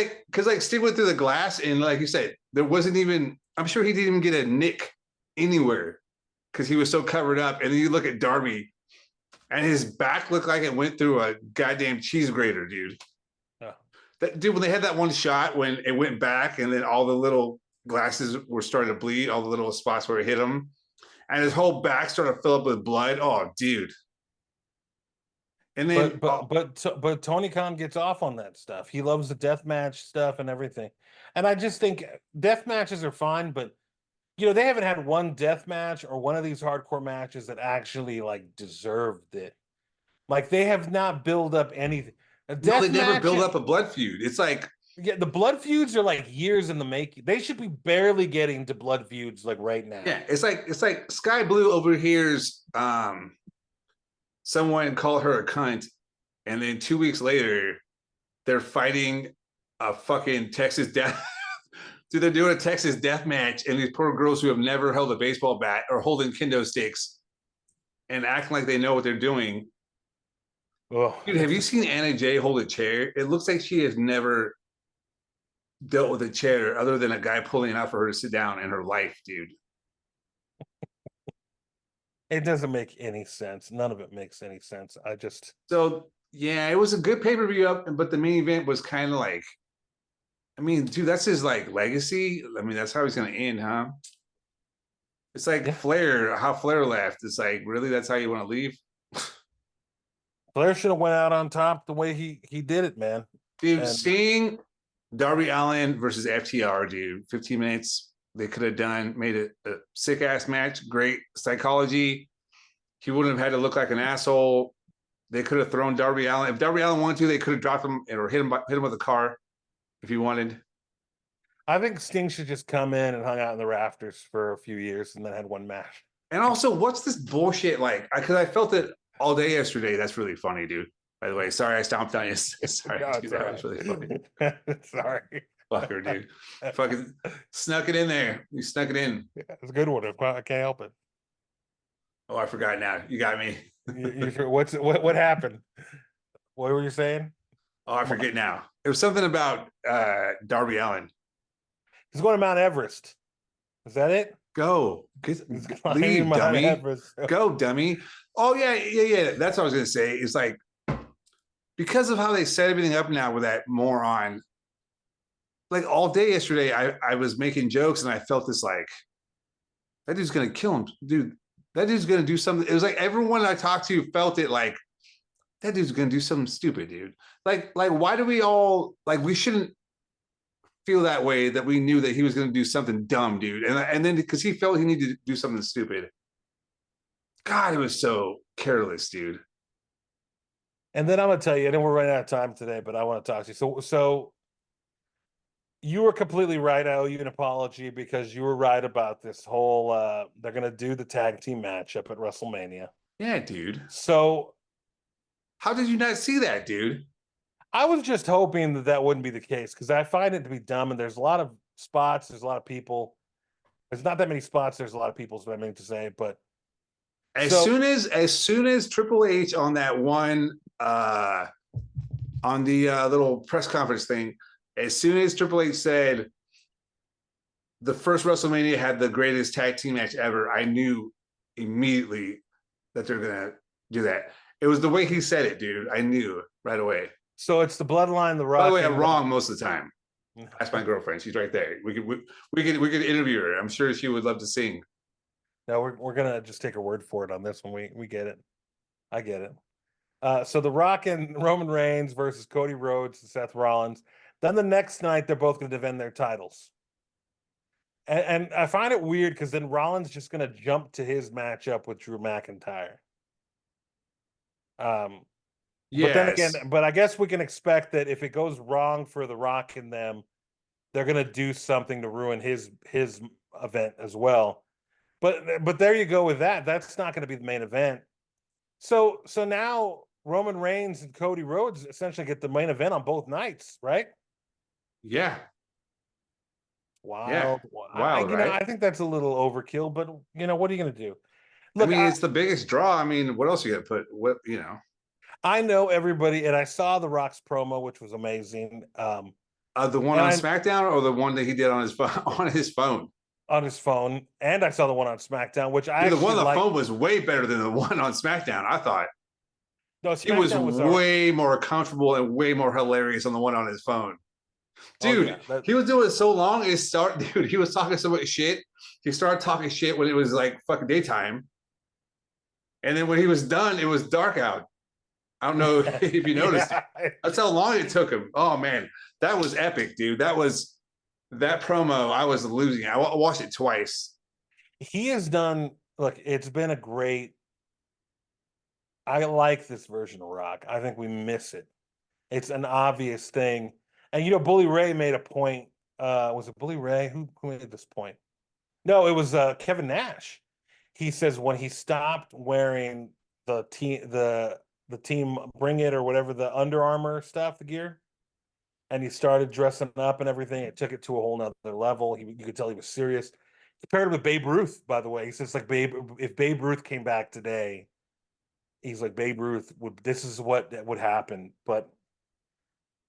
Steve went through the glass and like you said, there wasn't even, I'm sure he didn't even get a nick anywhere because he was so covered up. And then you look at Darby and his back looked like it went through a goddamn cheese grater, dude. Dude, when they had that one shot when it went back and then all the little glasses were starting to bleed, all the little spots where it hit him, and his whole back started to fill up with blood. Oh, dude. And then, but Tony Khan gets off on that stuff. He loves the death match stuff and everything. And I just think death matches are fine, but they haven't had one death match or one of these hardcore matches that actually like deserved it. Like they have not built up anything. They never build up a blood feud. It's like, the blood feuds are like years in the making. They should be barely getting to blood feuds like right now. Yeah, it's like Sky Blue overhears someone call her a cunt, and then 2 weeks later, they're fighting a fucking Texas death. Dude, they're doing a Texas death match, and these poor girls who have never held a baseball bat are holding kendo sticks and acting like they know what they're doing. Oh. Dude, have you seen Anna Jay hold a chair? It looks like she has never dealt with a chair other than a guy pulling it out for her to sit down in her life, dude. It doesn't make any sense. None of it makes any sense. It was a good pay-per-view up, but the main event was kind of like, I mean, dude, that's his like legacy. I mean, that's how he's gonna end, huh? It's like Flair, how Flair left. It's like, really, that's how you want to leave? Flair should have went out on top the way he did it, man. Dude, seeing Darby Allin versus FTR, dude, 15 minutes. They could have made it a sick ass match. Great psychology. He wouldn't have had to look like an asshole. They could have thrown Darby Allin. If Darby Allin wanted to, they could have dropped him or hit him with a car if he wanted. I think Sting should just come in and hung out in the rafters for a few years and then had one match. And also, what's this bullshit like? Because I felt it all day yesterday. That's really funny, dude. By the way, sorry I stomped on you. Sorry, dude, that was really funny. Sorry. Fucker, dude. Fucking snuck it in there. You snuck it in. Yeah, it's a good one. I can't help it. Oh, I forgot now. You got me. What happened? What were you saying? Oh, I forget now. It was something about Darby Allin. He's going to Mount Everest. Is that it? Go. Leave, dummy. Go, dummy. Oh, yeah. That's what I was going to say. It's like, because of how they set everything up now with that moron, like all day yesterday, I was making jokes and I felt this like, that dude's going to kill him. Dude, that dude's going to do something. It was like everyone I talked to felt it like, that dude's gonna do something stupid, dude. Like why do we all like we shouldn't feel that way that we knew that he was gonna do something dumb, dude. And then because he felt he needed to do something stupid. God, it was so careless, dude. And then I'm gonna tell you, and then we're running out of time today, but I want to talk to you. So you were completely right. I owe you an apology because you were right about this whole they're gonna do the tag team matchup at WrestleMania. Yeah, dude. So How did you not see that, dude? I was just hoping that that wouldn't be the case because I find it to be dumb, and there's a lot of spots, there's a lot of people. There's not that many spots, there's a lot of people, is what I mean to say, but As soon as Triple H on that one on the little press conference thing, as soon as Triple H said the first WrestleMania had the greatest tag team match ever, I knew immediately that they're gonna do that. It was the way he said it, dude. I knew right away. so it's the Bloodline, the Rock. By the way, I'm wrong most of the time. That's my girlfriend. She's right there. We could interview her. I'm sure she would love to sing. No, we're gonna just take her word for it on this one. We get it. I get it. So the Rock and Roman Reigns versus Cody Rhodes and Seth Rollins. Then the next night they're both going to defend their titles. And I find it weird because then Rollins just going to jump to his matchup with Drew McIntyre. But then again, but I guess we can expect that if it goes wrong for the Rock and them, they're going to do something to ruin his event as well. But there you go with that. That's not going to be the main event. So now Roman Reigns and Cody Rhodes essentially get the main event on both nights, right? Yeah. Wild. Yeah. Wild, right? I think that's a little overkill, but what are you going to do? Look, I mean, it's the biggest draw. I mean, what else are you going to put? What, I know everybody, and I saw the Rock's promo, which was amazing. The one on SmackDown or the one that he did on his phone? On his phone, and I saw the one on SmackDown, which the one on the phone was way better than the one on SmackDown. I thought. No, SmackDown was way more comfortable and way more hilarious on the one on his phone. Dude, he was doing it so long. Dude, he was talking so much shit. He started talking shit when it was like fucking daytime, and then when he was done, it was dark out. I don't know if you noticed. That's how long it took him. Oh man, that was epic, dude. That promo. I was losing. I watched it twice. He has done. Look, it's been a great. I like this version of Rock. I think we miss it. It's an obvious thing. And Bully Ray made a point. Was it Bully Ray? Who made this point? No, it was Kevin Nash. He says when he stopped wearing the team Bring It or whatever, the Under Armour stuff, the gear, and he started dressing up and everything, it took it to a whole nother level. You could tell he was serious. He paired him with Babe Ruth, by the way. He says if Babe Ruth came back today, he's like, Babe Ruth this is what would happen. But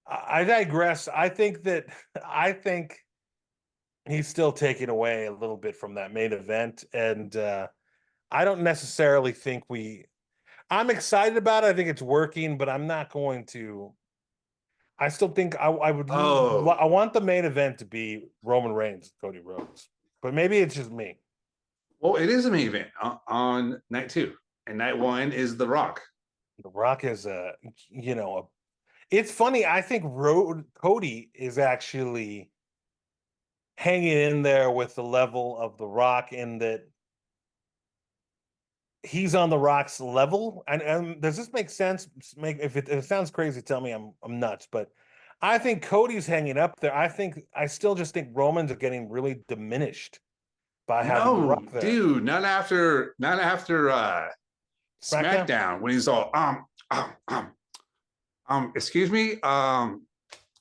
I digress. I think he's still taking away a little bit from that main event. And I don't necessarily think I'm excited about it. I think it's working, but I'm not going to. I still think I would. I want the main event to be Roman Reigns, Cody Rhodes, but maybe it's just me. Well, it is a main event on night 2, and night 1 is The Rock. The Rock is it's funny. I think Cody is actually hanging in there with the level of The Rock in that he's on The Rock's level. And does this make sense? If it sounds crazy, tell me I'm nuts. But I think Cody's hanging up there. I still just think Roman's getting really diminished by having The Rock there. Dude, not after SmackDown when he's all excuse me,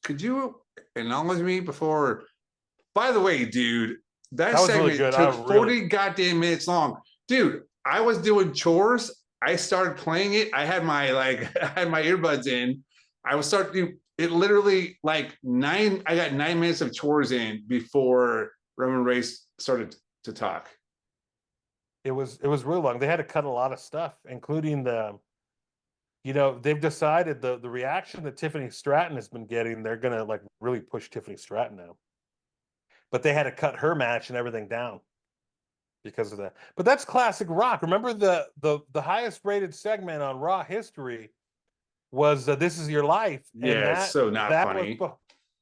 could you acknowledge me before? By the way, dude, that segment really took 40 goddamn minutes long. Dude, I was doing chores. I started playing it. I had my earbuds in. I was starting it literally I got 9 minutes of chores in before Roman Reigns started to talk. It was really long. They had to cut a lot of stuff, including they've decided the reaction that Tiffany Stratton has been getting, they're gonna really push Tiffany Stratton now. But they had to cut her match and everything down because of that. But that's classic Rock. Remember the highest rated segment on Raw history was This Is Your Life, and Yeah, it's so not that was funny.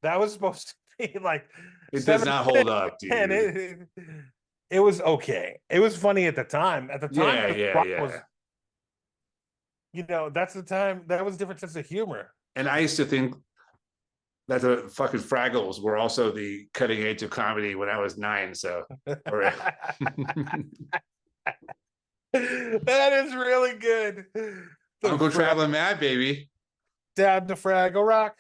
that was supposed to be like It does 7 not hold up, and dude. it was okay. It was funny at the time. At the time, Yeah, Chris yeah, Rock yeah. was, that's the time. That was a different sense of humor. And I used to think that the fucking Fraggles were also the cutting edge of comedy when I was 9. So, or That is really good. The Uncle Traveling Mad, baby. down to Fraggle Rock,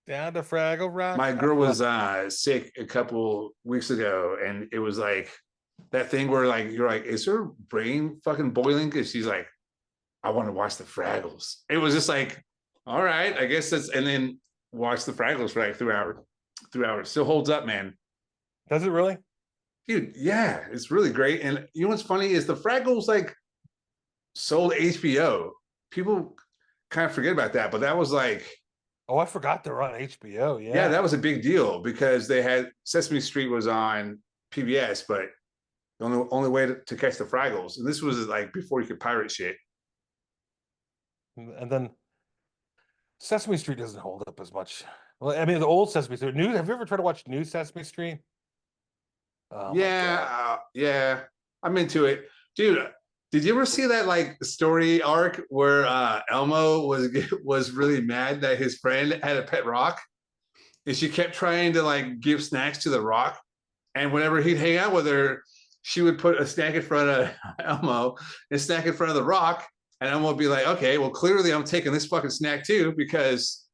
down to Fraggle Rock. My girl was sick a couple weeks ago, and it was like that thing where like you're like, is her brain fucking boiling? Because she's like, I want to watch the Fraggles. It was just like, all right, I guess that's, and then watch the Fraggles for like 3 hours. 3 hours still holds up, man. Does it really? Dude, yeah, it's really great. And you know what's funny is the Fraggles like sold HBO. People kind of forget about that, but that was like, Oh, I forgot they're on HBO. yeah, that was a big deal because they had Sesame Street was on PBS, but the only way to catch the Fraggles, and this was like before you could pirate shit. And then Sesame Street doesn't hold up as much. Well, I mean, the old Sesame Street. Have you ever tried to watch new Sesame Street? Oh my God. Yeah, I'm into it, dude. Did you ever see that like story arc where Elmo was really mad that his friend had a pet rock, and she kept trying to like give snacks to the rock, and whenever he'd hang out with her, she would put a snack in front of Elmo and a snack in front of the rock, and Elmo would be like, okay, well clearly I'm taking this fucking snack too because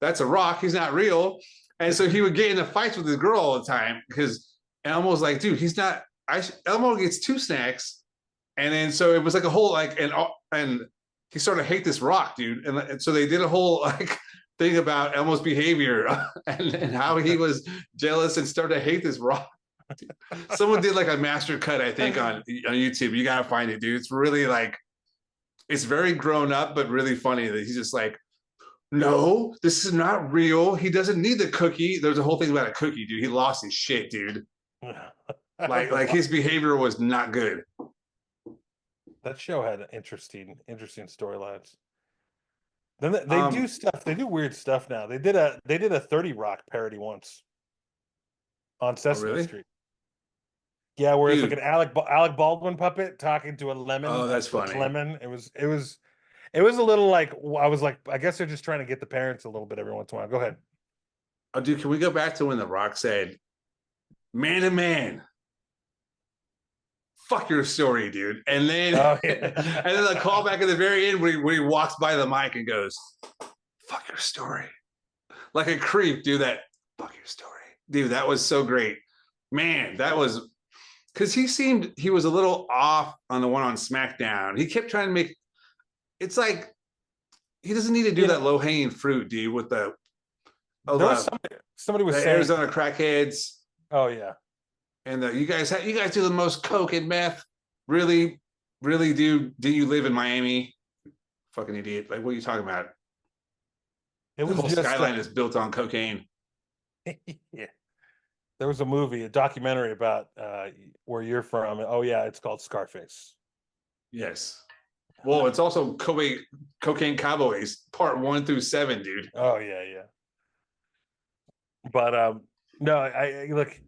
that's a rock. He's not real. And so he would get into fights with his girl all the time because Elmo's like, dude, he's not. Elmo gets 2 snacks. And then so it was like a whole like and he started to hate this rock, dude. And so they did a whole like thing about Elmo's behavior and how he was jealous and started to hate this rock. Someone did like a master cut, I think, on YouTube. You gotta find it, dude. It's really like it's very grown up, but really funny that he's just like, no, this is not real. He doesn't need the cookie. There's a whole thing about a cookie, dude. He lost his shit, dude. Like his behavior was not good. That show had interesting storylines. Then they do stuff. They do weird stuff now. They did a 30 Rock parody once on Sesame really? Street. Yeah, where Dude. it's like an Alec Baldwin puppet talking to a lemon. Oh, that's funny. Lemon. It was a little like I was like, I guess they're just trying to get the parents a little bit every once in a while. Go ahead. Oh, dude, can we go back to when The Rock said, "Man to man, fuck your story, dude," and then and then the callback at the very end where he walks by the mic and goes, "Fuck your story," like a creep, dude. That fuck your story, dude. That was so great, man. That was because he was a little off on the one on SmackDown. He kept trying to make. It's like he doesn't need to do that low hanging fruit, dude. With the somebody was saying Arizona crackheads. Oh yeah, and you guys do the most coke and meth. Really, really do you live in Miami? Fucking idiot! Like, what are you talking about? The whole skyline is built on cocaine. Yeah, there was a movie, a documentary about where you're from. Oh yeah, it's called Scarface. Yes. Well, it's also Cocaine Cowboys Part 1 through 7, dude. Oh yeah. But no, I look.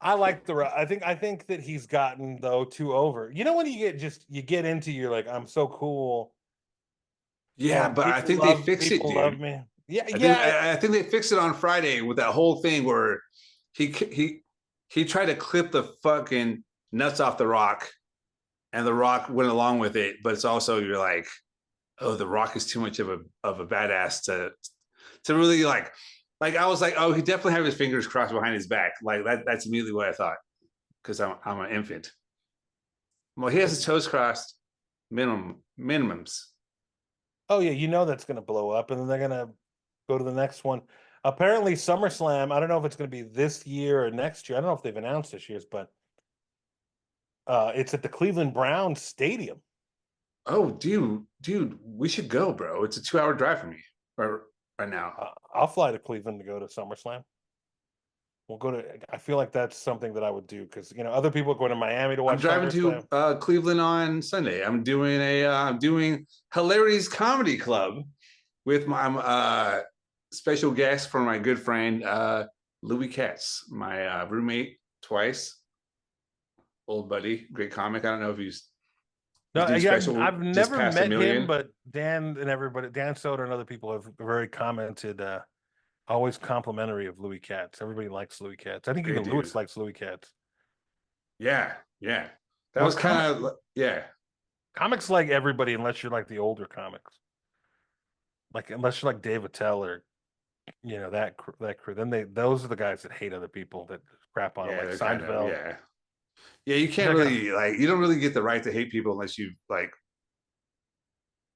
I like I think that he's gotten though too over. You know when you get into you're like, I'm so cool. Yeah, but I think they fixed it, dude. Love me. Yeah, I think they fixed it on Friday with that whole thing where he tried to clip the fucking nuts off the Rock, and the Rock went along with it. But it's also you're like, oh, the Rock is too much of a badass to really like. Like I was like, oh, he definitely had his fingers crossed behind his back. Like that's immediately what I thought because I'm an infant. Well, he has his toes crossed, minimums. Oh yeah, that's going to blow up, and then they're going to go to the next one. Apparently, SummerSlam. I don't know if it's going to be this year or next year. I don't know if they've announced this year's, but it's at the Cleveland Browns Stadium. Oh, dude, we should go, bro. It's a 2-hour drive from me right now. I'll fly to Cleveland to go to SummerSlam. We'll go to. I feel like that's something that I would do because other people are going to Miami to I'm watch driving to SummerSlam. Cleveland on Sunday. I'm doing Hilarities Comedy Club with my special guest for my good friend Louis Katz, my roommate twice, old buddy, great comic. I don't know if he's No, doing yeah, special I've just never past a met him, million. but Dan and everybody, Dan Soder and other people have very commented, always complimentary of Louis Katz. Everybody likes Louis Katz. I think Great even dude. Lewis likes Louis Katz. Yeah, yeah. That Well, was kind of yeah. comics like everybody unless you're like the older comics, like unless you're like Dave Attell or that crew. Then those are the guys that hate other people that crap on them, Yeah, like they're kind of Seinfeld. yeah. Yeah, you Which can't I kind of really like you don't really get the right to hate people unless you like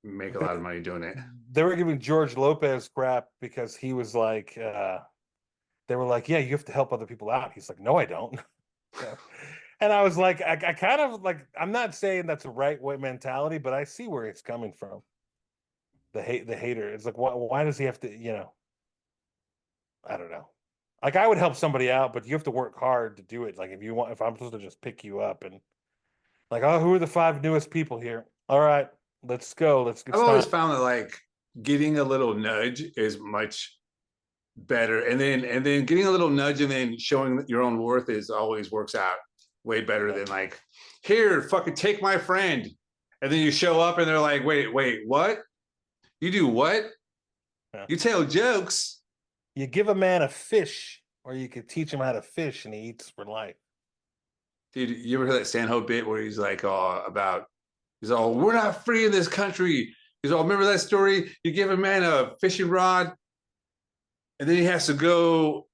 make a they, lot of money doing it. they were giving George Lopez crap because he was like, they were like, yeah, you have to help other people out. He's like, no, I don't. And I was like, I kind of like, I'm not saying that's a right way mentality, but I see where it's coming from. The hater. It's like, why does he have to, I don't know. Like I would help somebody out, but you have to work hard to do it. Like if I'm supposed to just pick you up and like, oh, who are the 5 newest people here? All right, let's go. Let's get I've always started. found that like getting a little nudge is much better, and then getting a little nudge and then showing your own worth is always works out way better Yeah. than like here, fucking take my friend, and then you show up and they're like, wait, what? You do what? Yeah. You tell jokes. You give a man a fish, or you could teach him how to fish, and he eats for life. Dude, you ever heard that Stanhope bit where he's like, he's all, we're not free in this country. He's all, remember that story? You give a man a fishing rod, and then he has to go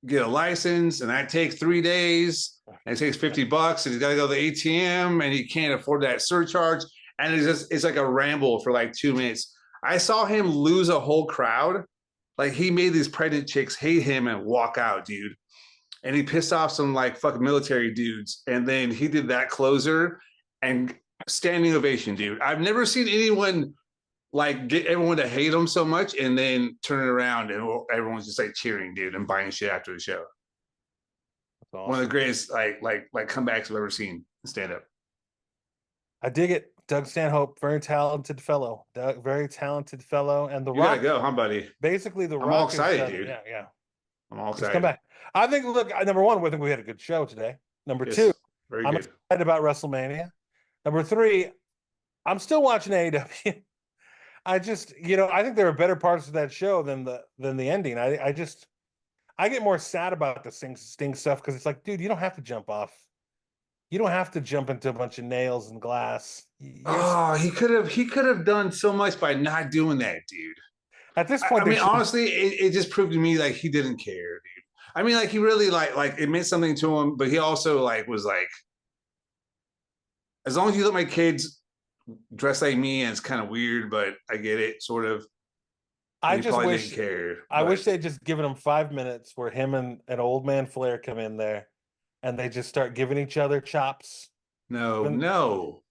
get a license, and that takes 3 days, and it takes $50, and he's got to go to the ATM, and he can't afford that surcharge, and it's like a ramble for like 2 minutes. I saw him lose a whole crowd. Like he made these pregnant chicks hate him and walk out, dude. And he pissed off some like fucking military dudes. And then he did that closer and standing ovation, dude. I've never seen anyone like get everyone to hate him so much and then turn it around and everyone's just like cheering, dude, and buying shit after the show. Awesome. One of the greatest like comebacks I've ever seen in stand up. I dig it. Doug Stanhope, very talented fellow. Doug, very talented fellow. And The You gotta Rock, go, huh, buddy? basically The I'm all Rock is excited, dude. yeah. I'm all He's come excited. back. I think, look, number one, I think we had a good show today. Number Yes, two, very I'm good. excited about WrestleMania. Number three, I'm still watching AEW. I just, I think there are better parts of that show than the ending. I get more sad about the Sting stuff because it's like, dude, you don't have to jump off. You don't have to jump into a bunch of nails and glass. Oh, he could have done so much by not doing that, dude. At this point, I mean, honestly, it just proved to me like he didn't care, dude. I mean, like he really like it meant something to him, but he also like was like, as long as you let my kids dress like me, and it's kind of weird, but I get it, sort of. I He just probably wish didn't care. I wish they'd just given him 5 minutes where him and Old Man Flair come in there and they just start giving each other chops. No.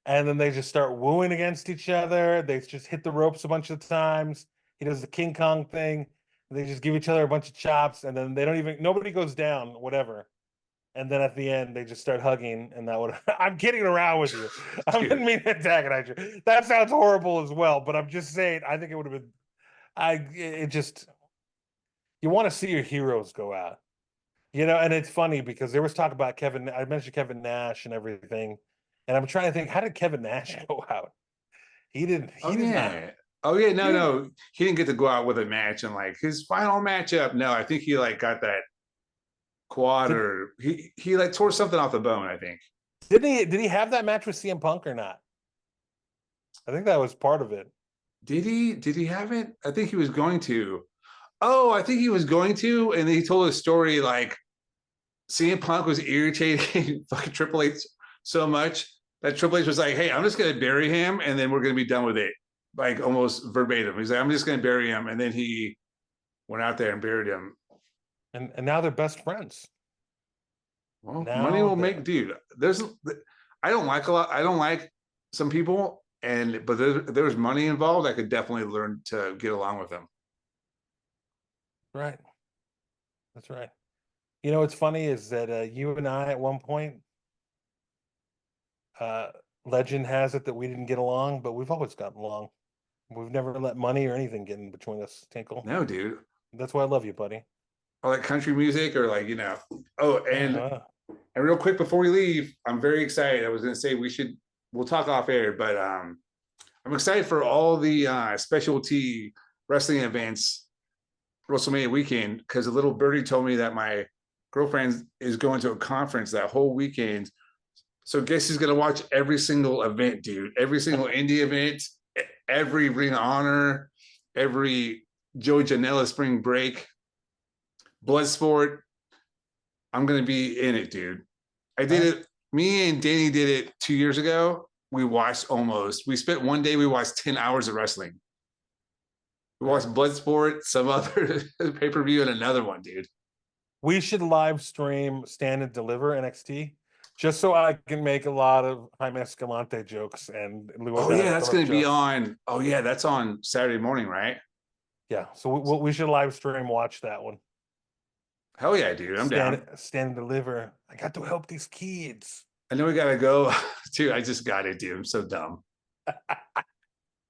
And then they just start wooing against each other. They just hit the ropes a bunch of times. He does the King Kong thing. They just give each other a bunch of chops, and then nobody goes down, whatever. And then at the end, they just start hugging, and that would. I'm kidding around with you. I didn't mean to antagonize you. That sounds horrible as well, but I'm just saying. I think it would have been. It just. You want to see your heroes go out, and it's funny because there was talk about Kevin. I mentioned Kevin Nash and everything, and I'm trying to think, how did Kevin Nash go out? He didn't. Oh He did not. yeah. Oh yeah. He didn't. No. He didn't get to go out with a match and like his final matchup. No, I think he like got that quad Did, or he like tore something off the bone, I think. didn't he? Did he have that match with CM Punk or not? I think that was part of it. Did he have it? I think he was going to. Oh, I think he was going to, and he told a story like CM Punk was irritating fucking Triple H so much that Triple H was like, "Hey, I'm just gonna bury him, and then we're gonna be done with it." Like almost verbatim. He's like, "I'm just gonna bury him," and then he went out there and buried him. And now they're best friends. Well, money Now will they're make, dude. I don't like a lot. I don't like some people, but there's money involved. I could definitely learn to get along with them. right. That's right. You know what's funny is that you and I at one point, legend has it that we didn't get along, but we've always gotten along. We've never let money or anything get in between us, Tinkle. No, dude. That's why I love you, buddy. Or like country music or like, Oh, Uh-huh. and real quick before we leave, I'm very excited. I was gonna say we'll talk off air, but I'm excited for all the specialty wrestling events Wrestlemania weekend because a little birdie told me that my girlfriend is going to a conference that whole weekend. So guess who's gonna watch every single event, dude? Every single indie event, every Ring of Honor, every Joey Janela Spring Break, Bloodsport. I'm gonna be in it, dude. I did it. Me and Danny did it 2 years ago. We spent one day, we watched 10 hours of wrestling. We watched Bloodsport, some other pay-per-view, and another one, dude. We should live stream Stand and Deliver NXT just so I can make a lot of Jaime Escalante jokes and Oh yeah, that's gonna be on. Oh yeah, that's on Saturday morning, right? Yeah, so we should live stream watch that one. Hell yeah, dude, I'm down. Stand and Deliver. I got to help these kids. I know we gotta go, dude. I just got it, dude. I'm so dumb.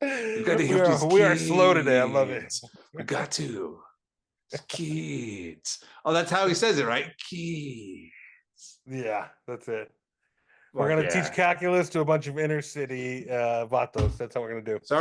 We got to help these kids. We are slow today. I love it. We got to. Kids. Oh, that's how he says it, right? Kids. Yeah, that's it. We're gonna teach calculus to a bunch of inner city vatos. That's how we're gonna do. Sorry.